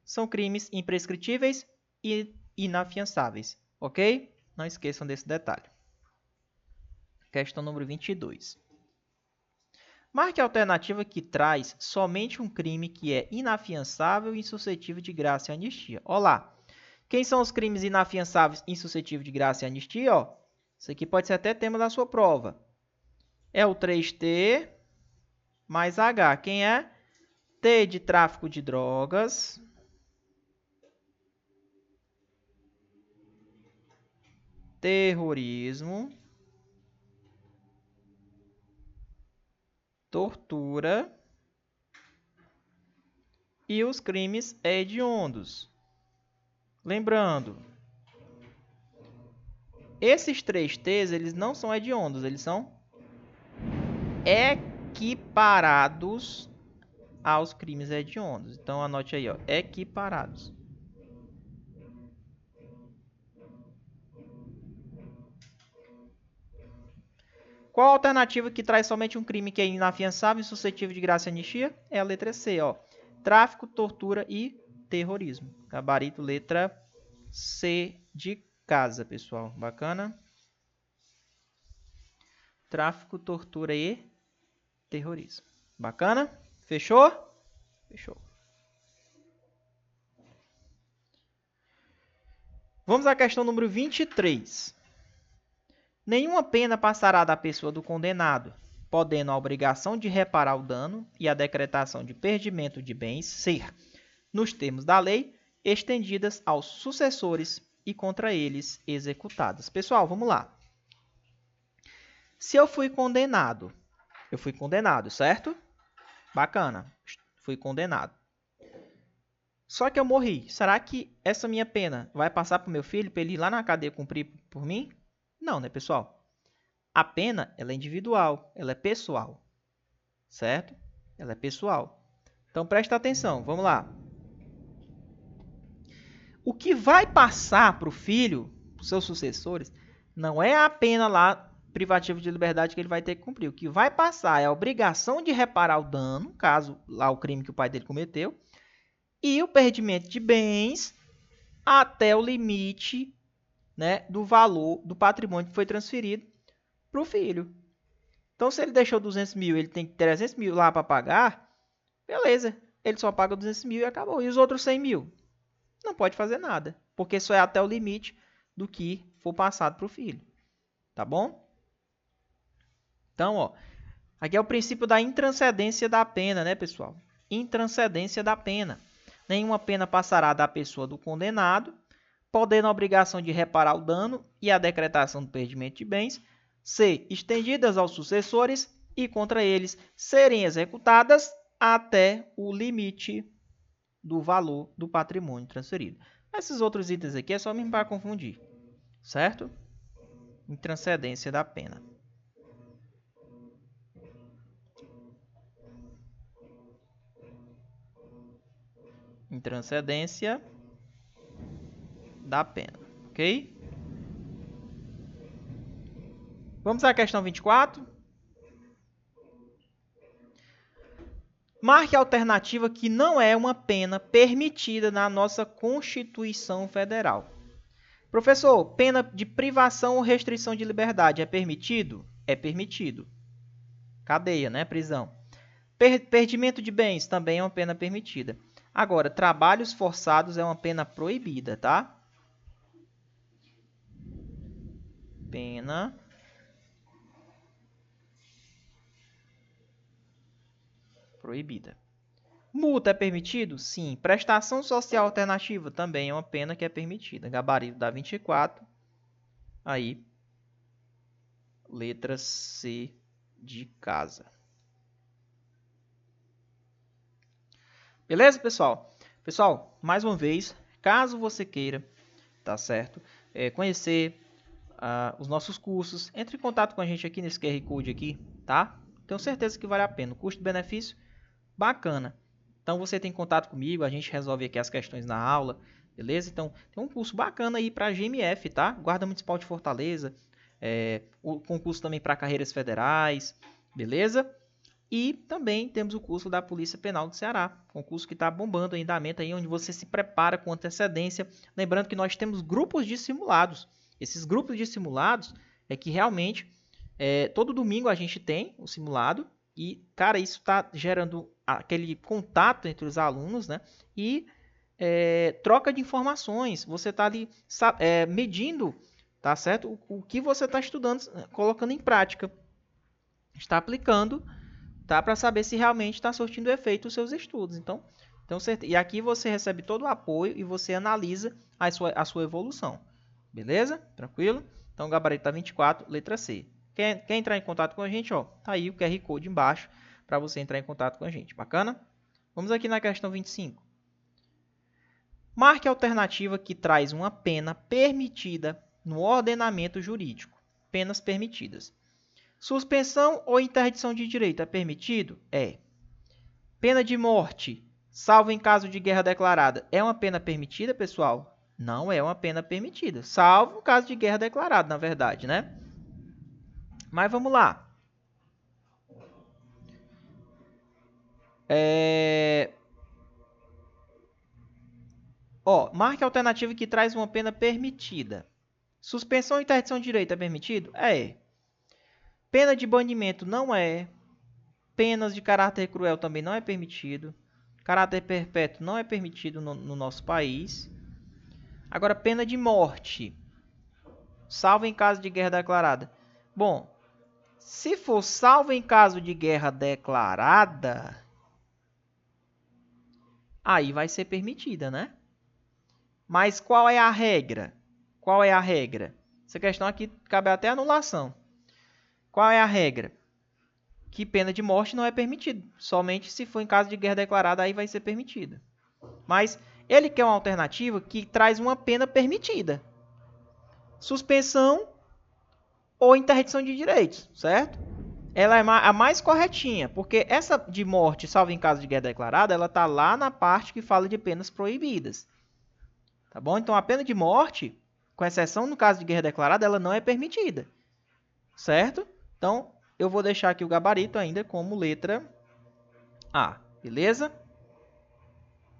são crimes imprescritíveis e inafiançáveis, ok? Não esqueçam desse detalhe. Questão número 22. Marque a alternativa que traz somente um crime que é inafiançável e insuscetível de graça e anistia. Olá, quem são os crimes inafiançáveis e insuscetíveis de graça e anistia? Ó, isso aqui pode ser até tema da sua prova. É o 3T mais H. Quem é? T de tráfico de drogas. Terrorismo. Tortura. E os crimes hediondos. Lembrando, esses 3T's, eles não são hediondos, eles são equiparados aos crimes hediondos. Então, anote aí, ó, equiparados. Qual a alternativa que traz somente um crime que é inafiançável e suscetível de graça e anistia? É a letra C, ó. Tráfico, tortura e terrorismo. Gabarito letra C de casa, pessoal. Bacana? Tráfico, tortura e terrorismo. Bacana? Fechou? Fechou. Vamos à questão número 23. Nenhuma pena passará da pessoa do condenado, podendo a obrigação de reparar o dano e a decretação de perdimento de bens ser, nos termos da lei, estendidas aos sucessores e contra eles executadas. Pessoal, vamos lá. Se eu fui condenado, certo? Bacana, fui condenado. Só que eu morri. Será que essa minha pena vai passar para o meu filho, para ele ir lá na cadeia cumprir por mim? Não, né, pessoal? A pena, ela é individual, ela é pessoal, certo? Ela é pessoal. Então, presta atenção, vamos lá. O que vai passar para o filho, para os seus sucessores, não é a pena lá privativa de liberdade que ele vai ter que cumprir. O que vai passar é a obrigação de reparar o dano, caso lá o crime que o pai dele cometeu, e o perdimento de bens até o limite, né, do valor do patrimônio que foi transferido para o filho. Então, se ele deixou 200 mil, ele tem 300 mil lá para pagar, beleza, ele só paga 200 mil e acabou. E os outros 100 mil? Não pode fazer nada, porque só é até o limite do que for passado para o filho. Tá bom? Então, ó, aqui é o princípio da intranscendência da pena, né, pessoal? Intranscendência da pena. Nenhuma pena passará da pessoa do condenado, podendo a obrigação de reparar o dano e a decretação do perdimento de bens ser estendidas aos sucessores e contra eles serem executadas até o limite do valor do patrimônio transferido. Esses outros itens aqui é só mesmo para confundir, certo? Intranscendência da pena. Intranscendência da pena, ok? Vamos à questão 24. Marque a alternativa que não é uma pena permitida na nossa Constituição Federal. Professor, pena de privação ou restrição de liberdade é permitido? É permitido. Cadeia, né? Prisão. Perdimento de bens também é uma pena permitida. Agora, trabalhos forçados é uma pena proibida, tá? Pena proibida. Multa é permitido? Sim. Prestação social alternativa também é uma pena que é permitida. Gabarito da 24 Aí, letra C de casa. Beleza, pessoal? Pessoal, mais uma vez, caso você queira, tá certo? Conhecer os nossos cursos, entre em contato com a gente aqui nesse QR Code aqui, tá? Tenho certeza que vale a pena. O custo-benefício, bacana. Então você tem contato comigo, a gente resolve aqui as questões na aula, beleza? Então tem um curso bacana aí para GMF, tá? Guarda Municipal de Fortaleza, o concurso também para carreiras federais, beleza? E também temos o curso da Polícia Penal do Ceará, concurso que está bombando em andamento aí, onde você se prepara com antecedência. Lembrando que nós temos grupos de simulados. Esses grupos de simulados é que realmente todo domingo a gente tem o simulado e, cara, isso está gerando aquele contato entre os alunos, né? E troca de informações. Você está ali medindo, tá certo? O que você está estudando, colocando em prática, está aplicando, tá? Para saber se realmente está surtindo efeito os seus estudos. Então, e aqui você recebe todo o apoio e você analisa a sua evolução. Beleza? Tranquilo? Então, o gabarito está 24, letra C. Quer entrar em contato com a gente? Ó, tá aí o QR Code embaixo para você entrar em contato com a gente. Bacana? Vamos aqui na questão 25. Marque a alternativa que traz uma pena permitida no ordenamento jurídico. Penas permitidas. Suspensão ou interdição de direito é permitido? É. Pena de morte, salvo em caso de guerra declarada, é uma pena permitida, pessoal? Não é uma pena permitida, salvo no caso de guerra declarada, na verdade, né? Mas vamos lá. Marque a alternativa que traz uma pena permitida. Suspensão ou interdição de direito é permitido? É. Pena de banimento não é. Penas de caráter cruel também não é permitido. Caráter perpétuo não é permitido no nosso país. Agora, pena de morte, salvo em caso de guerra declarada. Bom, se for salvo em caso de guerra declarada, aí vai ser permitida, né? Mas qual é a regra? Qual é a regra? Essa questão aqui cabe até anulação. Qual é a regra? Que pena de morte não é permitido. Somente se for em caso de guerra declarada, aí vai ser permitida. Mas ele quer uma alternativa que traz uma pena permitida. Suspensão ou interdição de direitos, certo? Ela é a mais corretinha, porque essa de morte, salvo em caso de guerra declarada, ela está lá na parte que fala de penas proibidas. Tá bom? Então, a pena de morte, com exceção no caso de guerra declarada, ela não é permitida. Certo? Então, eu vou deixar aqui o gabarito ainda como letra A. Beleza?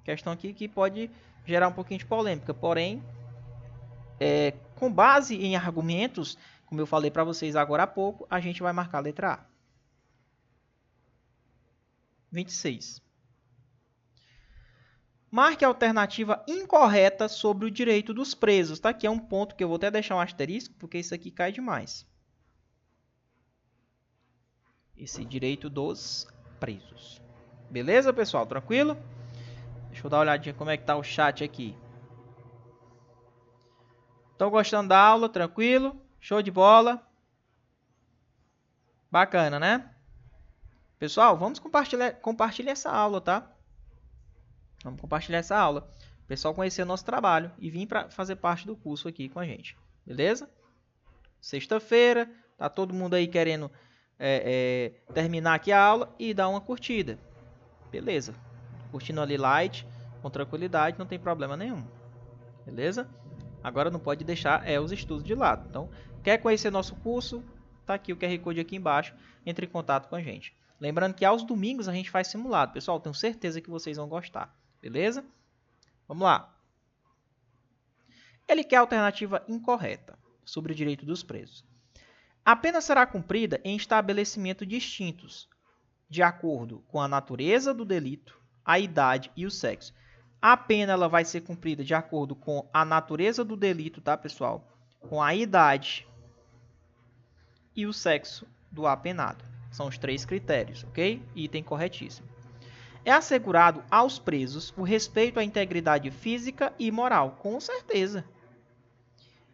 Questão aqui que pode gerar um pouquinho de polêmica, porém, com base em argumentos, como eu falei para vocês agora há pouco, a gente vai marcar a letra A. 26. Marque a alternativa incorreta sobre o direito dos presos. Tá? Aqui é um ponto que eu vou até deixar um asterisco, porque isso aqui cai demais. Esse direito dos presos. Beleza, pessoal? Tranquilo? Deixa eu dar uma olhadinha como é que tá o chat aqui. Estão gostando da aula? Tranquilo? Show de bola? Bacana, né? Pessoal, vamos compartilhar essa aula, tá? Vamos compartilhar essa aula. O pessoal conhecer o nosso trabalho e vir para fazer parte do curso aqui com a gente. Beleza? Sexta-feira, tá todo mundo aí querendo terminar aqui a aula e dar uma curtida. Beleza. Curtindo ali light, com tranquilidade, não tem problema nenhum. Beleza? Agora não pode deixar os estudos de lado. Então, quer conhecer nosso curso? Tá aqui o QR Code aqui embaixo. Entre em contato com a gente. Lembrando que aos domingos a gente faz simulado. Pessoal, tenho certeza que vocês vão gostar. Beleza? Vamos lá. Ele quer a alternativa incorreta sobre o direito dos presos. A pena será cumprida em estabelecimentos distintos, de acordo com a natureza do delito, a idade e o sexo. A pena ela vai ser cumprida de acordo com a natureza do delito, tá, pessoal? Com a idade e o sexo do apenado. São os 3 critérios, ok? Item corretíssimo. É assegurado aos presos o respeito à integridade física e moral, com certeza.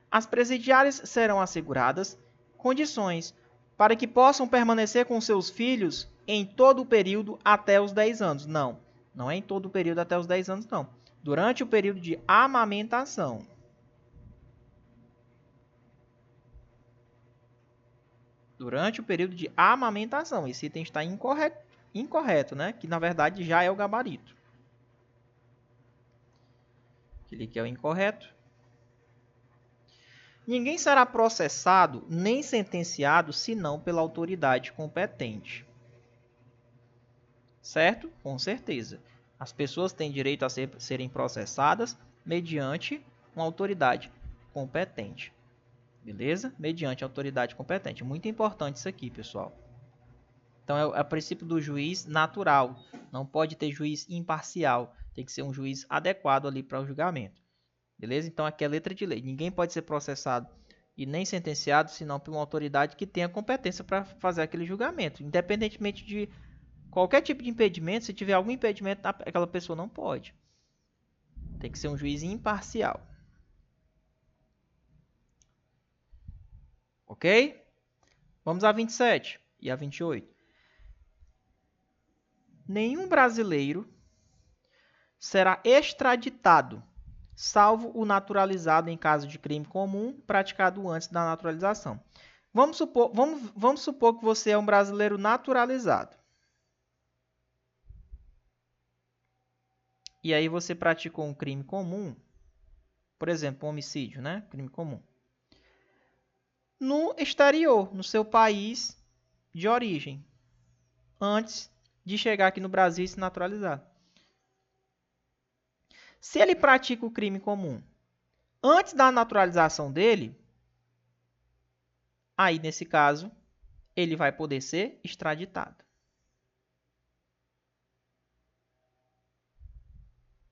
As presidiárias serão asseguradas condições para que possam permanecer com seus filhos em todo o período até os 10 anos. Não, não é em todo o período até os 10 anos, não. Durante o período de amamentação. Durante o período de amamentação. Esse item está incorreto, né? Que na verdade já é o gabarito. Aquele que é o incorreto. Ninguém será processado nem sentenciado senão pela autoridade competente. Certo? Com certeza. As pessoas têm direito a serem processadas mediante uma autoridade competente. Beleza? Mediante autoridade competente. Muito importante isso aqui, pessoal. Então, é o princípio do juiz natural. Não pode ter juiz imparcial. Tem que ser um juiz adequado ali para o julgamento. Beleza? Então, aqui é letra de lei. Ninguém pode ser processado e nem sentenciado, senão por uma autoridade que tenha competência para fazer aquele julgamento. Independentemente de qualquer tipo de impedimento, se tiver algum impedimento, aquela pessoa não pode. Tem que ser um juiz imparcial. Ok? Vamos a 27 e a 28. Nenhum brasileiro será extraditado, salvo o naturalizado em caso de crime comum praticado antes da naturalização. Vamos supor que você é um brasileiro naturalizado. E aí você praticou um crime comum, por exemplo, um homicídio, né? Crime comum. No exterior, no seu país de origem, antes de chegar aqui no Brasil e se naturalizar. Se ele pratica o crime comum antes da naturalização dele, aí nesse caso, ele vai poder ser extraditado.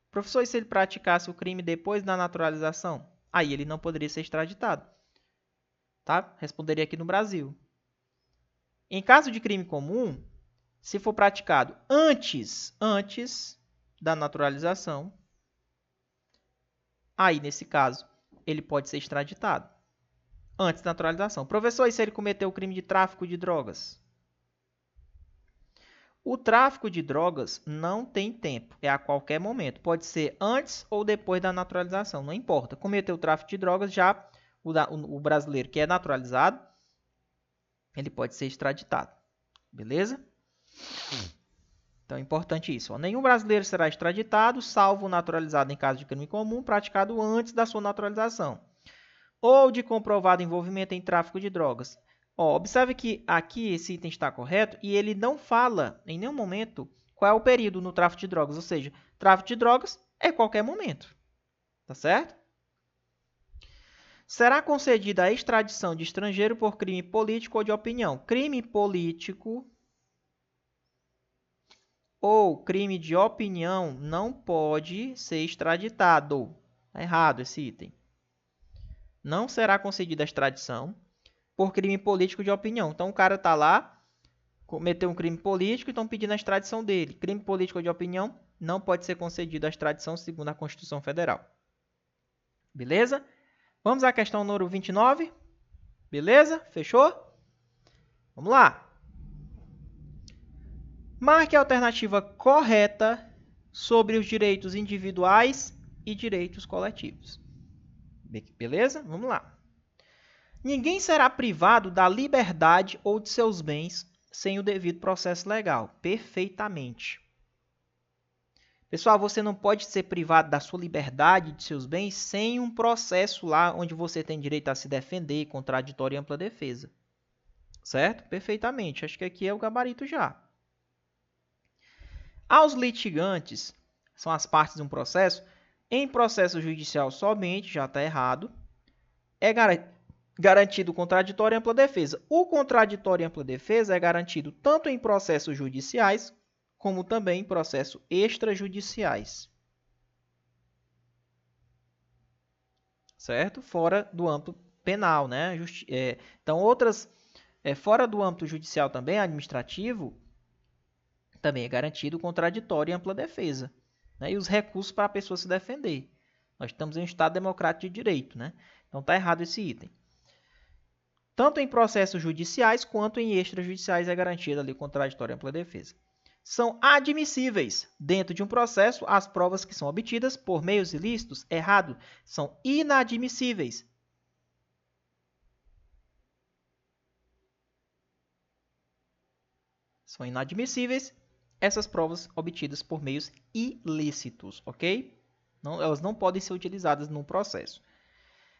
Professor, e se ele praticasse o crime depois da naturalização? Aí ele não poderia ser extraditado. Tá? Responderia aqui no Brasil. Em caso de crime comum, se for praticado antes da naturalização, aí nesse caso, ele pode ser extraditado. Antes da naturalização. Professor, e se ele cometeu o crime de tráfico de drogas? O tráfico de drogas não tem tempo, é a qualquer momento. Pode ser antes ou depois da naturalização, não importa. Cometeu o tráfico de drogas, já o brasileiro que é naturalizado, ele pode ser extraditado. Beleza? Então é importante isso. Ó. Nenhum brasileiro será extraditado, salvo o naturalizado em caso de crime comum praticado antes da sua naturalização, ou de comprovado envolvimento em tráfico de drogas. Ó, observe que aqui esse item está correto e ele não fala em nenhum momento qual é o período no tráfico de drogas. Ou seja, tráfico de drogas é qualquer momento. Tá certo? Será concedida a extradição de estrangeiro por crime político ou de opinião. Crime político ou crime de opinião não pode ser extraditado. Está errado esse item. Não será concedida a extradição por crime político de opinião. Então, o cara está lá, cometeu um crime político e estão pedindo a extradição dele. Crime político de opinião não pode ser concedido a extradição segundo a Constituição Federal. Beleza? Vamos à questão número 29. Beleza? Fechou? Vamos lá. Marque a alternativa correta sobre os direitos individuais e direitos coletivos. Beleza? Vamos lá. Ninguém será privado da liberdade ou de seus bens sem o devido processo legal. Perfeitamente. Pessoal, você não pode ser privado da sua liberdade e de seus bens sem um processo lá onde você tem direito a se defender, contraditório e ampla defesa. Certo? Perfeitamente. Acho que aqui é o gabarito já. Aos litigantes, são as partes de um processo, em processo judicial somente, já está errado, é garantido o contraditório e ampla defesa. O contraditório e ampla defesa é garantido tanto em processos judiciais, como também em processos extrajudiciais. Certo? Fora do âmbito penal, né? Então, fora do âmbito judicial também, administrativo, também é garantido o contraditório e ampla defesa. Né? E os recursos para a pessoa se defender. Nós estamos em um Estado democrático de direito, né? Então está errado esse item. Tanto em processos judiciais quanto em extrajudiciais é garantida ali contraditória e ampla defesa. São admissíveis dentro de um processo as provas que são obtidas por meios ilícitos. Errado. São inadmissíveis. São inadmissíveis essas provas obtidas por meios ilícitos, ok? Não, elas não podem ser utilizadas no processo.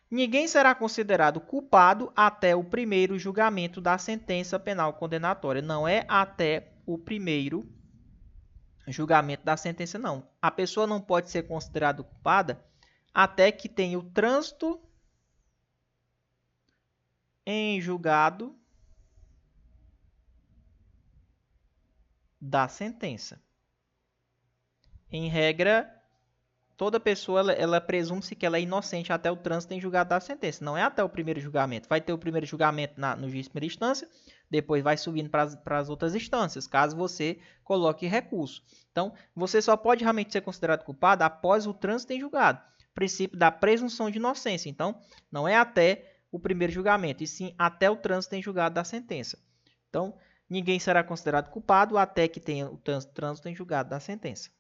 Ninguém será considerado culpado até o primeiro julgamento da sentença penal condenatória. Não é até o primeiro julgamento da sentença, não. A pessoa não pode ser considerada culpada até que tenha o trânsito em julgado da sentença. Em regra, toda pessoa ela presume-se que ela é inocente até o trânsito em julgado da sentença. Não é até o primeiro julgamento. Vai ter o primeiro julgamento no juiz de primeira instância, depois vai subindo para as outras instâncias, caso você coloque recurso. Então, você só pode realmente ser considerado culpado após o trânsito em julgado. Princípio da presunção de inocência. Então, não é até o primeiro julgamento, e sim até o trânsito em julgado da sentença. Então, ninguém será considerado culpado até que tenha o trânsito em julgado da sentença.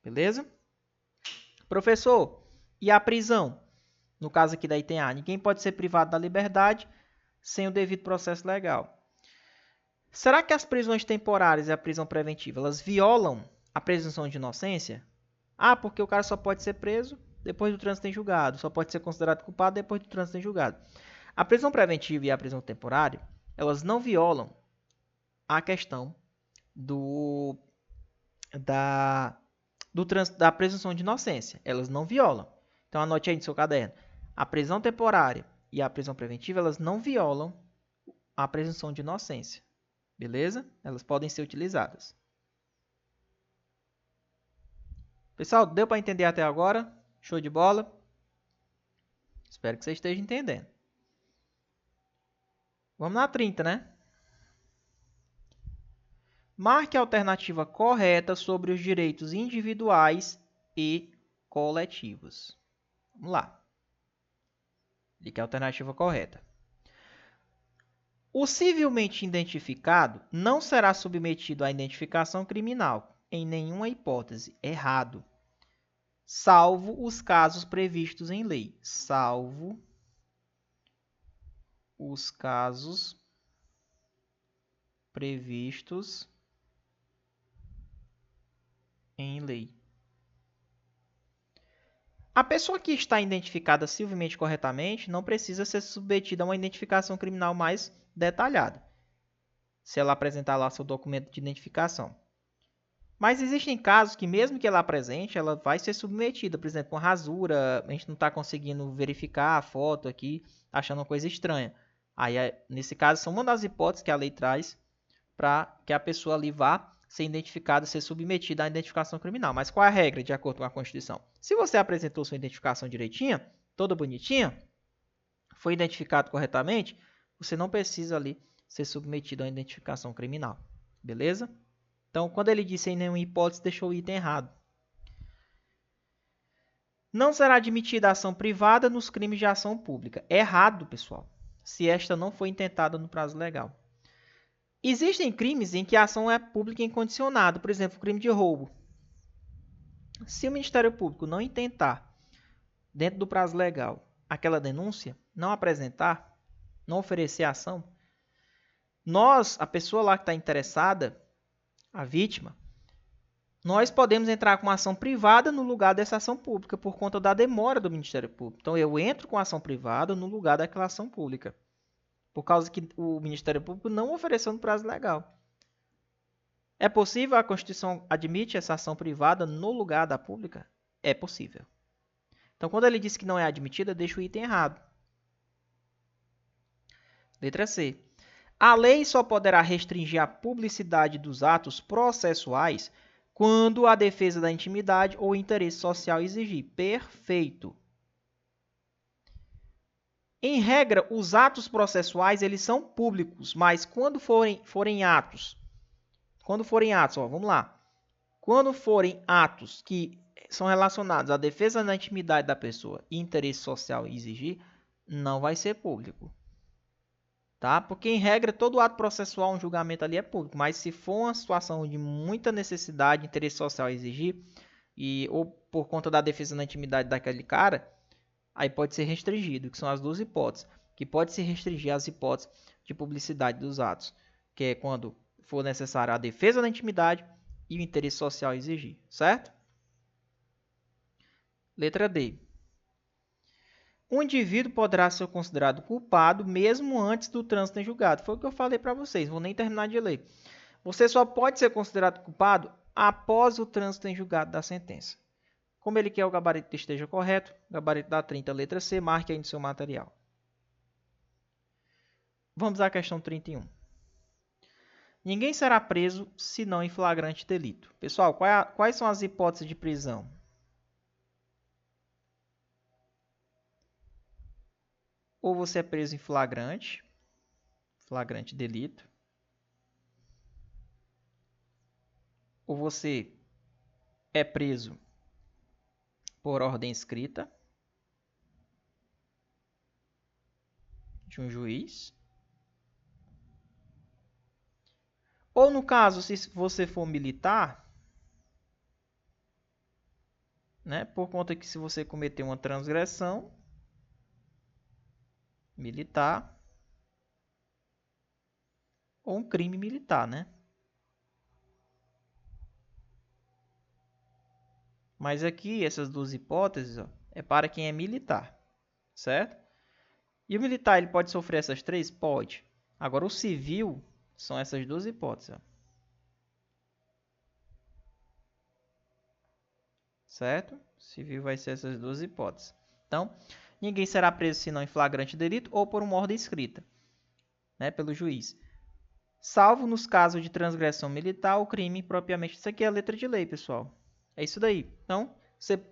Beleza? Professor, e a prisão? No caso aqui da item A, ninguém pode ser privado da liberdade sem o devido processo legal. Será que as prisões temporárias e a prisão preventiva, elas violam a presunção de inocência? Ah, porque o cara só pode ser preso depois do trânsito em julgado, só pode ser considerado culpado depois do trânsito em julgado. A prisão preventiva e a prisão temporária, elas não violam a questão da presunção de inocência. Elas não violam. Então, anote aí no seu caderno. A prisão temporária e a prisão preventiva, elas não violam a presunção de inocência. Beleza? Elas podem ser utilizadas. Pessoal, deu para entender até agora? Show de bola? Espero que você esteja entendendo. Vamos na 30, né? Marque a alternativa correta sobre os direitos individuais e coletivos. Vamos lá. Diga a alternativa correta. O civilmente identificado não será submetido à identificação criminal, em nenhuma hipótese. Errado. Salvo os casos previstos em lei. Salvo os casos previstos em lei. A pessoa que está identificada civilmente corretamente não precisa ser submetida a uma identificação criminal mais detalhada, se ela apresentar lá seu documento de identificação. Mas existem casos que, mesmo que ela apresente, ela vai ser submetida, por exemplo, uma rasura, a gente não está conseguindo verificar a foto aqui, achando uma coisa estranha. Aí, nesse caso, são uma das hipóteses que a lei traz para que a pessoa ali vá ser identificada, ser submetida à identificação criminal. Mas qual é a regra, de acordo com a Constituição? Se você apresentou sua identificação direitinha, toda bonitinha, foi identificado corretamente, você não precisa ali ser submetido à identificação criminal. Beleza? Então, quando ele disse em nenhuma hipótese, deixou o item errado. Não será admitida ação privada nos crimes de ação pública. Errado, pessoal, se esta não foi intentada no prazo legal. Existem crimes em que a ação é pública incondicionada, por exemplo, o crime de roubo. Se o Ministério Público não intentar, dentro do prazo legal, aquela denúncia, não apresentar, não oferecer a ação, a pessoa lá que está interessada, a vítima, nós podemos entrar com uma ação privada no lugar dessa ação pública por conta da demora do Ministério Público. Então, eu entro com a ação privada no lugar daquela ação pública, por causa que o Ministério Público não ofereceu no prazo legal. É possível? A Constituição admite essa ação privada no lugar da pública? É possível. Então, quando ele diz que não é admitida, deixa o item errado. Letra C. A lei só poderá restringir a publicidade dos atos processuais quando a defesa da intimidade ou interesse social exigir. Perfeito. Em regra, os atos processuais eles são públicos, mas quando forem atos, vamos lá. Quando forem atos que são relacionados à defesa da intimidade da pessoa e interesse social exigir, Não vai ser público. Tá? Porque, em regra, todo ato processual, um julgamento ali é público. Mas se for uma situação de muita necessidade, interesse social a exigir, ou por conta da defesa da intimidade daquele cara, aí pode ser restringido, que são as duas hipóteses. Que pode se restringir as hipóteses de publicidade dos atos, que é quando for necessária a defesa da intimidade e o interesse social a exigir, certo? Letra D. Um indivíduo poderá ser considerado culpado mesmo antes do trânsito em julgado. Foi o que eu falei para vocês, vou nem terminar de ler. Você só pode ser considerado culpado após o trânsito em julgado da sentença. Como ele quer o gabarito esteja correto, gabarito da 30, letra C, marque aí no seu material. Vamos à questão 31. Ninguém será preso senão em flagrante delito. Pessoal, quais são as hipóteses de prisão? Ou você é preso em flagrante delito, ou você é preso por ordem escrita de um juiz, ou no caso, se você for militar, né, por conta que se você cometer uma transgressão militar ou um crime militar, né? Mas aqui, essas duas hipóteses, ó, é para quem é militar, certo? E o militar, ele pode sofrer essas três? Pode. Agora, o civil são essas duas hipóteses, ó. Certo? Civil vai ser essas duas hipóteses. Então, ninguém será preso senão em flagrante delito ou por uma ordem escrita, né, pelo juiz. Salvo nos casos de transgressão militar ou crime propriamente. Isso aqui é a letra de lei, pessoal. É isso daí. Então,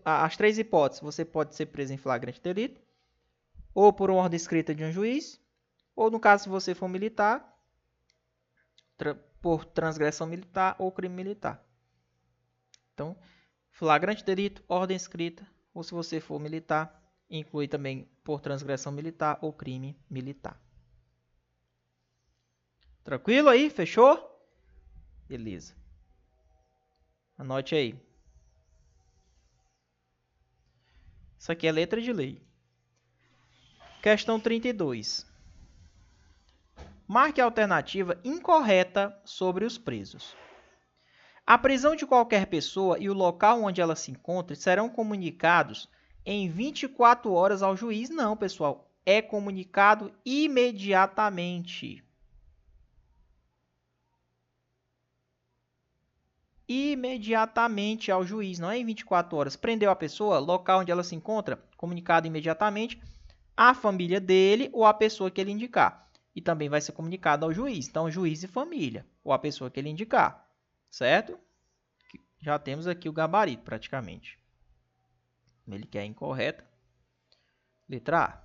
as três hipóteses. Você pode ser preso em flagrante delito, ou por uma ordem escrita de um juiz, ou no caso, se você for militar, por transgressão militar ou crime militar. Então, flagrante delito, ordem escrita, ou se você for militar, inclui também por transgressão militar ou crime militar. Tranquilo aí? Fechou? Beleza. Anote aí. Isso aqui é letra de lei. Questão 32. Marque a alternativa incorreta sobre os presos. A prisão de qualquer pessoa e o local onde ela se encontre serão comunicados em 24 horas ao juiz? Não, pessoal. É comunicado imediatamente. Imediatamente ao juiz, não é em 24 horas. Prendeu a pessoa, local onde ela se encontra, comunicado imediatamente à família dele ou à pessoa que ele indicar. E também vai ser comunicado ao juiz. Então, juiz e família, ou a pessoa que ele indicar. Certo? Já temos aqui o gabarito, praticamente. Ele quer incorreta. Letra A.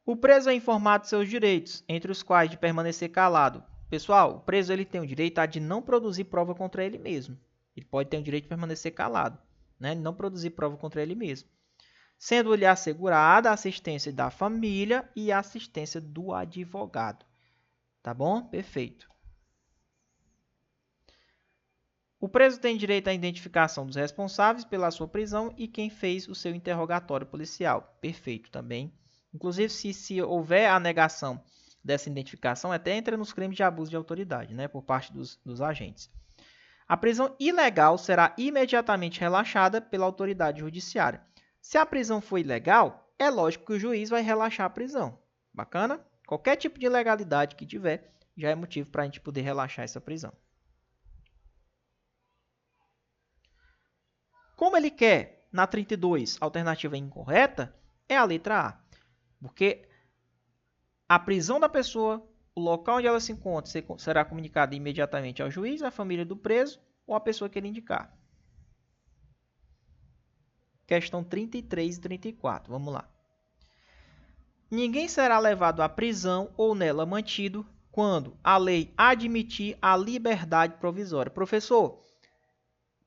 O preso é informado de seus direitos, entre os quais de permanecer calado. Pessoal, o preso ele tem o direito de não produzir prova contra ele mesmo. Ele pode ter o direito de permanecer calado, né? Não produzir prova contra ele mesmo. Sendo-lhe assegurada a assistência da família e a assistência do advogado. Tá bom? Perfeito. O preso tem direito à identificação dos responsáveis pela sua prisão e quem fez o seu interrogatório policial. Perfeito também. Inclusive, se houver a negação dessa identificação, até entra nos crimes de abuso de autoridade, né, por parte dos agentes. A prisão ilegal será imediatamente relaxada pela autoridade judiciária. Se a prisão for ilegal, é lógico que o juiz vai relaxar a prisão. Bacana? Qualquer tipo de ilegalidade que tiver, já é motivo para a gente poder relaxar essa prisão. Como ele quer, na 32, a alternativa incorreta, é a letra A. Porque a prisão da pessoa, o local onde ela se encontra, será comunicado imediatamente ao juiz, à família do preso ou à pessoa que ele indicar. Questão 33 e 34. Vamos lá. Ninguém será levado à prisão ou nela mantido quando a lei admitir a liberdade provisória. Professor,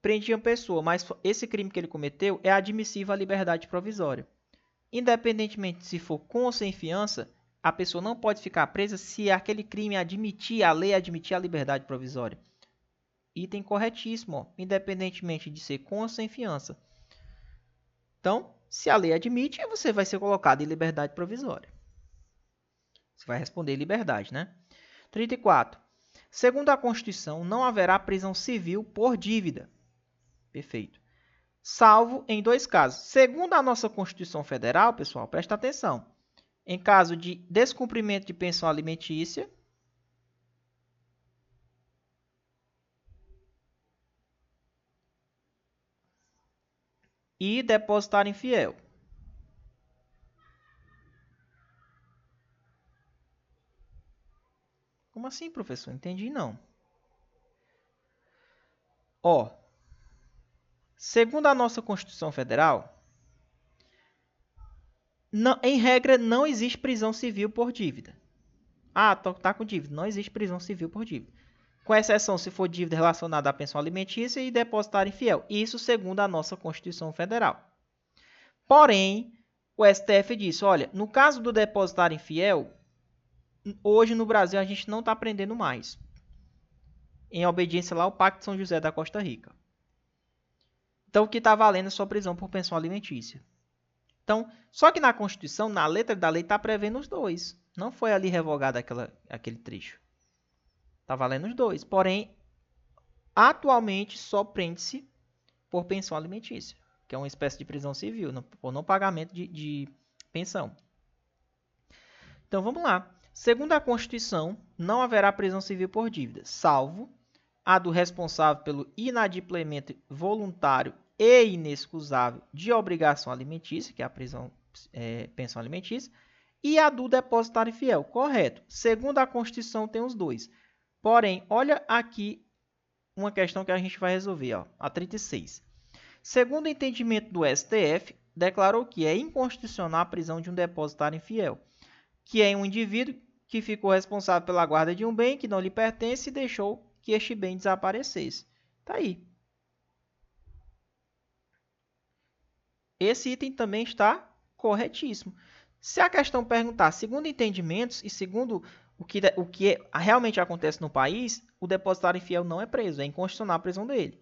prendi uma pessoa, mas esse crime que ele cometeu é admissível à liberdade provisória. Independentemente se for com ou sem fiança, a pessoa não pode ficar presa se aquele crime admitir, a lei admitir a liberdade provisória. Item corretíssimo, ó. Independentemente de ser com ou sem fiança. Então, se a lei admite, você vai ser colocado em liberdade provisória. Você vai responder liberdade, né? 34. Segundo a Constituição, não haverá prisão civil por dívida. Perfeito. Salvo em 2 casos. Segundo a nossa Constituição Federal, pessoal, presta atenção. Em caso de descumprimento de pensão alimentícia e depositário infiel. Como assim, professor? Entendi não. Ó, segundo a nossa Constituição Federal, não, em regra não existe prisão civil por dívida. Ah, tá com dívida. Não existe prisão civil por dívida. Com exceção se for dívida relacionada à pensão alimentícia e depositário infiel. Isso segundo a nossa Constituição Federal. Porém, o STF disse, olha, no caso do depositário infiel, hoje no Brasil a gente não está prendendo mais. Em obediência lá ao Pacto de São José da Costa Rica. Então, o que está valendo é só prisão por pensão alimentícia. Então, só que na Constituição, na letra da lei, está prevendo os dois. Não foi ali revogado aquele trecho. Está valendo os dois. Porém, atualmente só prende-se por pensão alimentícia, que é uma espécie de prisão civil, por não pagamento de pensão. Então, vamos lá. Segundo a Constituição, não haverá prisão civil por dívida, salvo a do responsável pelo inadimplemento voluntário e inexcusável de obrigação alimentícia, que é a pensão alimentícia, e a do depositário infiel. Correto. Segundo a Constituição, tem os dois. Porém, olha aqui uma questão que a gente vai resolver, ó, a 36. Segundo o entendimento do STF, declarou que é inconstitucional a prisão de um depositário infiel, que é um indivíduo que ficou responsável pela guarda de um bem que não lhe pertence e deixou que este bem desaparecesse. Tá aí. Esse item também está corretíssimo. Se a questão perguntar, segundo entendimentos e segundo o que realmente acontece no país, o depositário infiel não é preso, é inconstitucional a prisão dele.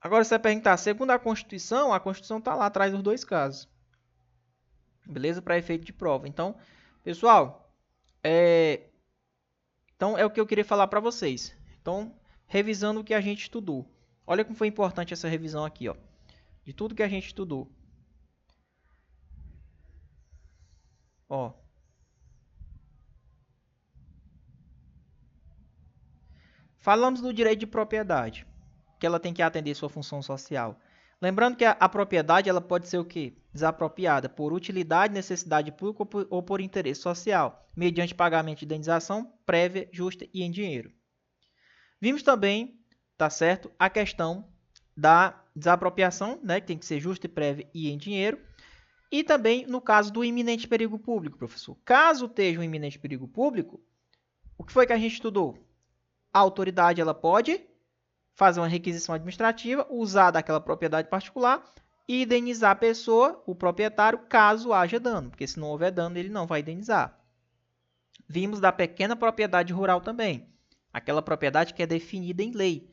Agora, se você perguntar, segundo a Constituição está lá atrás dos dois casos. Beleza? Para efeito de prova. Então, pessoal, então é o que eu queria falar para vocês. Então, revisando o que a gente estudou. Olha como foi importante essa revisão aqui, ó. De tudo que a gente estudou. Ó. Falamos do direito de propriedade, que ela tem que atender sua função social. Lembrando que a propriedade ela pode ser o quê? Desapropriada por utilidade, necessidade pública ou por interesse social, mediante pagamento de indenização prévia, justa e em dinheiro. Vimos também, tá certo, a questão da desapropriação, né, que tem que ser justa e prévia e em dinheiro. E também no caso do iminente perigo público, professor. Caso esteja um iminente perigo público, o que foi que a gente estudou? A autoridade ela pode fazer uma requisição administrativa, usar daquela propriedade particular e indenizar a pessoa, o proprietário, caso haja dano, porque se não houver dano, ele não vai indenizar. Vimos da pequena propriedade rural também, aquela propriedade que é definida em lei,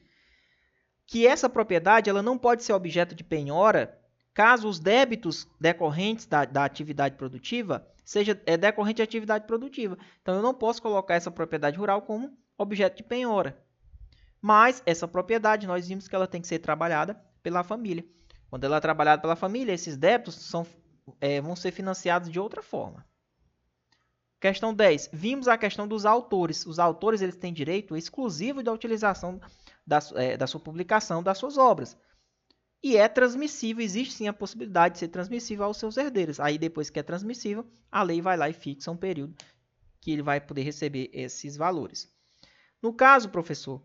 que essa propriedade ela não pode ser objeto de penhora caso os débitos decorrentes da atividade produtiva seja decorrente de atividade produtiva. Então, eu não posso colocar essa propriedade rural como objeto de penhora. Mas essa propriedade, nós vimos que ela tem que ser trabalhada pela família. Quando ela é trabalhada pela família, esses débitos vão ser financiados de outra forma. Questão 10. Vimos a questão dos autores. Os autores eles têm direito exclusivo da utilização da sua publicação das suas obras. E é transmissível, existe sim a possibilidade de ser transmissível aos seus herdeiros. Aí depois que é transmissível, a lei vai lá e fixa um período que ele vai poder receber esses valores. No caso, professor,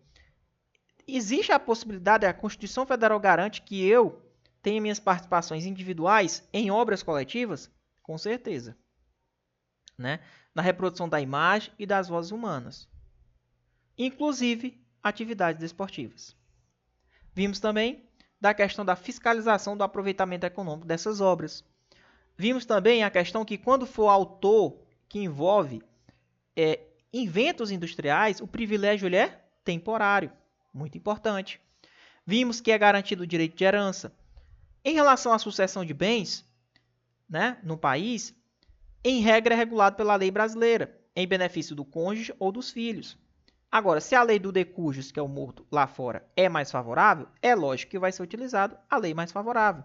existe a possibilidade, a Constituição Federal garante que eu tenha minhas participações individuais em obras coletivas? Com certeza. Né? Na reprodução da imagem e das vozes humanas. Inclusive, atividades desportivas. Vimos também da questão da fiscalização do aproveitamento econômico dessas obras. Vimos também a questão que quando for autor que envolve inventos industriais, o privilégio ele é temporário, muito importante. Vimos que é garantido o direito de herança. Em relação à sucessão de bens, né, no país, em regra é regulado pela lei brasileira, em benefício do cônjuge ou dos filhos. Agora, se a lei do de cujus, que é o morto lá fora, é mais favorável, é lógico que vai ser utilizado a lei mais favorável.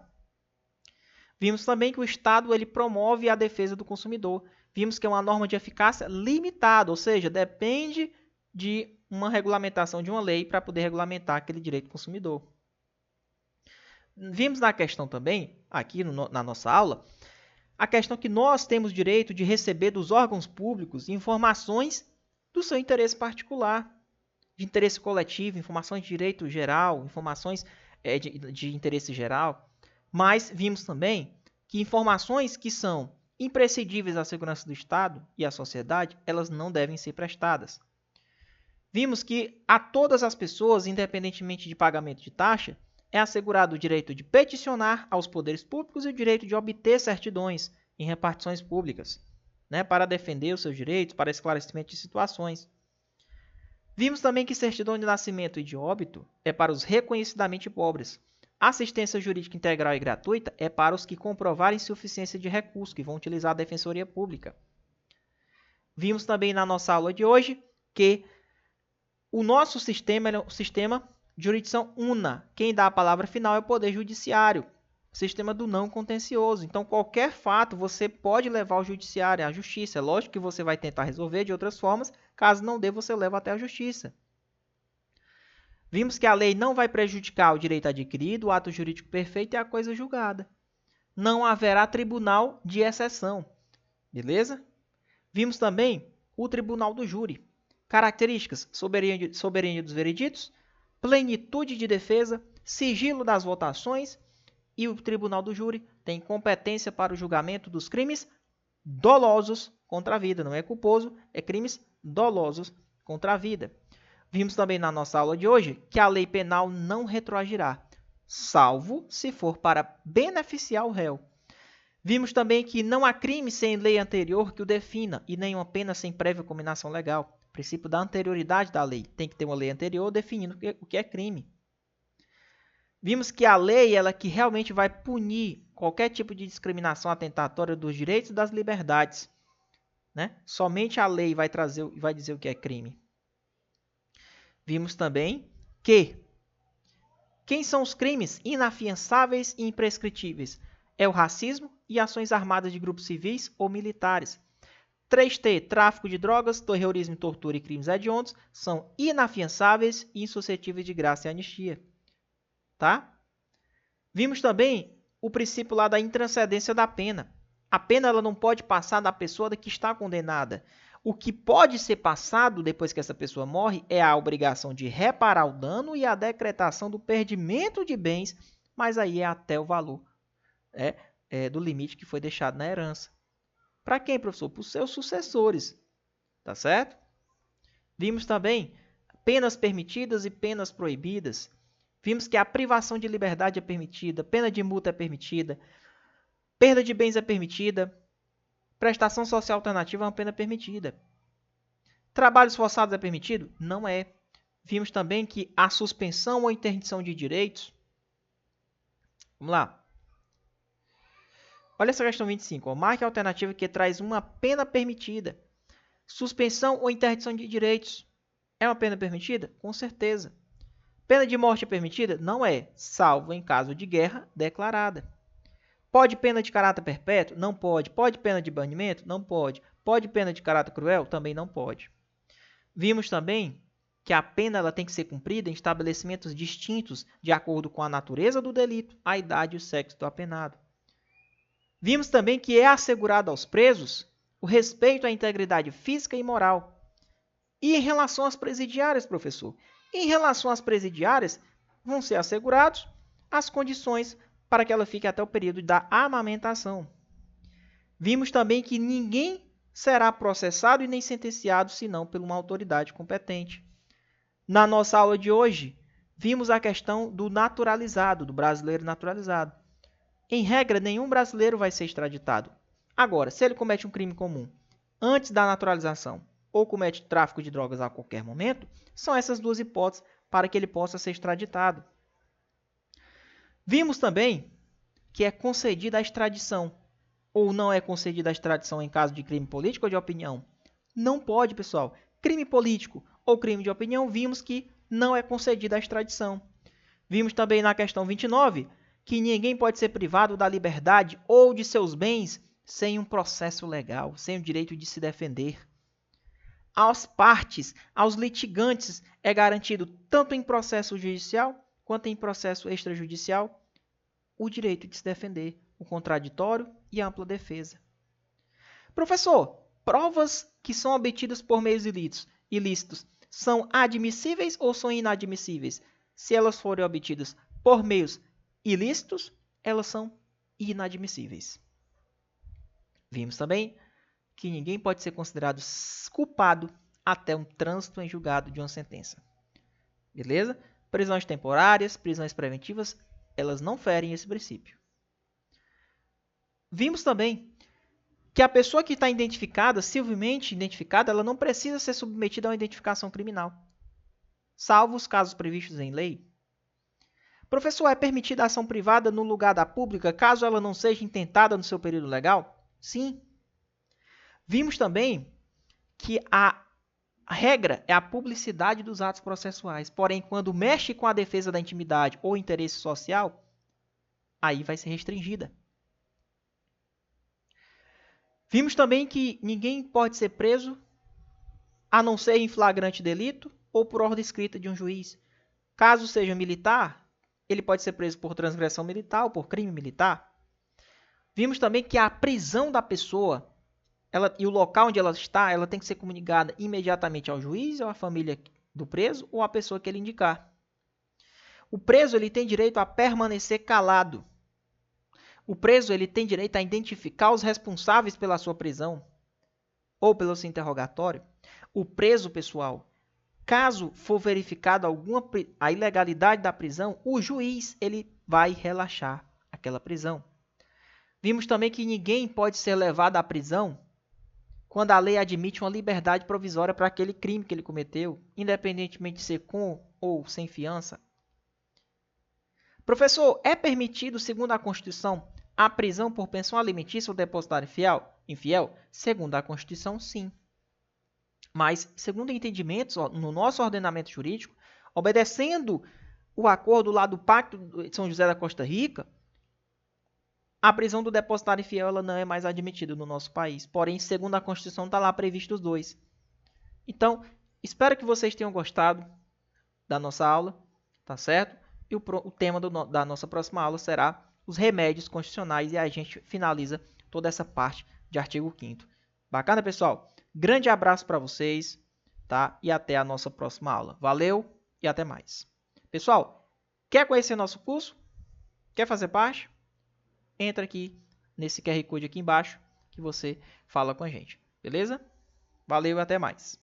Vimos também que o Estado ele promove a defesa do consumidor. Vimos que é uma norma de eficácia limitada, ou seja, depende de uma regulamentação de uma lei para poder regulamentar aquele direito do consumidor. Vimos na questão também, aqui na nossa aula, a questão que nós temos direito de receber dos órgãos públicos informações do seu interesse particular, de interesse coletivo, informações de direito geral, informações de interesse geral. Mas vimos também que informações que são imprescindíveis à segurança do Estado e à sociedade, elas não devem ser prestadas. Vimos que a todas as pessoas, independentemente de pagamento de taxa, é assegurado o direito de peticionar aos poderes públicos e o direito de obter certidões em repartições públicas, né, para defender os seus direitos, para esclarecimento de situações. Vimos também que certidão de nascimento e de óbito é para os reconhecidamente pobres. Assistência jurídica integral e gratuita é para os que comprovarem insuficiência de recursos, que vão utilizar a defensoria pública. Vimos também na nossa aula de hoje que o nosso sistema é o sistema de jurisdição una. Quem dá a palavra final é o Poder Judiciário, sistema do não contencioso. Então, qualquer fato você pode levar ao judiciário, à justiça. É lógico que você vai tentar resolver de outras formas, caso não dê, você leva até a justiça. Vimos que a lei não vai prejudicar o direito adquirido, o ato jurídico perfeito e a coisa julgada. Não haverá tribunal de exceção. Beleza? Vimos também o tribunal do júri. Características: soberania dos vereditos, plenitude de defesa, sigilo das votações e o tribunal do júri tem competência para o julgamento dos crimes dolosos contra a vida. Não é culposo, é crimes dolosos contra a vida. Vimos também na nossa aula de hoje que a lei penal não retroagirá, salvo se for para beneficiar o réu. Vimos também que não há crime sem lei anterior que o defina e nenhuma pena sem prévia combinação legal. Princípio da anterioridade da lei. Tem que ter uma lei anterior definindo o que é crime. Vimos que a lei ela que realmente vai punir qualquer tipo de discriminação atentatória dos direitos e das liberdades, né? Somente a lei vai dizer o que é crime. Vimos também que quem são os crimes inafiançáveis e imprescritíveis? É o racismo e ações armadas de grupos civis ou militares. 3T, tráfico de drogas, terrorismo, tortura e crimes hediondos são inafiançáveis e insuscetíveis de graça e anistia. Tá? Vimos também o princípio lá da intranscendência da pena. A pena ela não pode passar da pessoa que está condenada. O que pode ser passado depois que essa pessoa morre é a obrigação de reparar o dano e a decretação do perdimento de bens, mas aí é até o valor do limite que foi deixado na herança. Para quem, professor? Para os seus sucessores. Tá certo? Vimos também penas permitidas e penas proibidas. Vimos que a privação de liberdade é permitida, pena de multa é permitida, perda de bens é permitida, prestação social alternativa é uma pena permitida. Trabalhos forçados é permitido? Não é. Vimos também que a suspensão ou interdição de direitos... Vamos lá. Olha essa questão 25. Ó. Marque a alternativa que traz uma pena permitida. Suspensão ou interdição de direitos. É uma pena permitida? Com certeza. Pena de morte é permitida? Não é, salvo em caso de guerra declarada. Pode pena de caráter perpétuo? Não pode. Pode pena de banimento? Não pode. Pode pena de caráter cruel? Também não pode. Vimos também que a pena ela tem que ser cumprida em estabelecimentos distintos de acordo com a natureza do delito, a idade e o sexo do apenado. Vimos também que é assegurado aos presos o respeito à integridade física e moral. E em relação às presidiárias, professor? Em relação às presidiárias, vão ser assegurados as condições para que ela fique até o período da amamentação. Vimos também que ninguém será processado e nem sentenciado senão por uma autoridade competente. Na nossa aula de hoje, vimos a questão do naturalizado, do brasileiro naturalizado. Em regra, nenhum brasileiro vai ser extraditado. Agora, se ele comete um crime comum antes da naturalização ou comete tráfico de drogas a qualquer momento, são essas duas hipóteses para que ele possa ser extraditado. Vimos também que é concedida a extradição ou não é concedida a extradição em caso de crime político ou de opinião. Não pode, pessoal. Crime político ou crime de opinião, vimos que não é concedida a extradição. Vimos também na questão 29 que ninguém pode ser privado da liberdade ou de seus bens sem um processo legal, sem o direito de se defender. Às partes, aos litigantes, é garantido tanto em processo judicial quanto em processo extrajudicial o direito de se defender, o contraditório e a ampla defesa. Professor, provas que são obtidas por meios ilícitos são admissíveis ou são inadmissíveis? Se elas forem obtidas por meios ilícitos, elas são inadmissíveis. Vimos também que ninguém pode ser considerado culpado até um trânsito em julgado de uma sentença. Beleza? Prisões temporárias, prisões preventivas, elas não ferem esse princípio. Vimos também que a pessoa que está identificada, civilmente identificada, ela não precisa ser submetida a uma identificação criminal, salvo os casos previstos em lei. Professor, é permitida a ação privada no lugar da pública, caso ela não seja intentada no seu período legal? Sim. Vimos também que a regra é a publicidade dos atos processuais. Porém, quando mexe com a defesa da intimidade ou interesse social, aí vai ser restringida. Vimos também que ninguém pode ser preso a não ser em flagrante delito ou por ordem escrita de um juiz. Caso seja militar, ele pode ser preso por transgressão militar ou por crime militar. Vimos também que a prisão da pessoa e o local onde ela está, ela tem que ser comunicada imediatamente ao juiz, ou à família do preso, ou à pessoa que ele indicar. O preso ele tem direito a permanecer calado. O preso ele tem direito a identificar os responsáveis pela sua prisão ou pelo seu interrogatório. O preso, pessoal, caso for verificado a ilegalidade da prisão, o juiz ele vai relaxar aquela prisão. Vimos também que ninguém pode ser levado à prisão quando a lei admite uma liberdade provisória para aquele crime que ele cometeu, independentemente de ser com ou sem fiança. Professor, é permitido, segundo a Constituição, a prisão por pensão alimentícia ou depositário infiel? Segundo a Constituição, sim. Mas, segundo entendimentos no nosso ordenamento jurídico, obedecendo o acordo lá do Pacto de São José da Costa Rica, a prisão do depositário infiel ela não é mais admitida no nosso país. Porém, segundo a Constituição, está lá previsto os dois. Então, espero que vocês tenham gostado da nossa aula, tá certo? E o tema da nossa próxima aula será os remédios constitucionais e a gente finaliza toda essa parte de artigo 5º. Bacana, pessoal? Grande abraço para vocês, tá? E até a nossa próxima aula. Valeu e até mais. Pessoal, quer conhecer nosso curso? Quer fazer parte? Entra aqui nesse QR Code aqui embaixo que você fala com a gente, beleza? Valeu e até mais.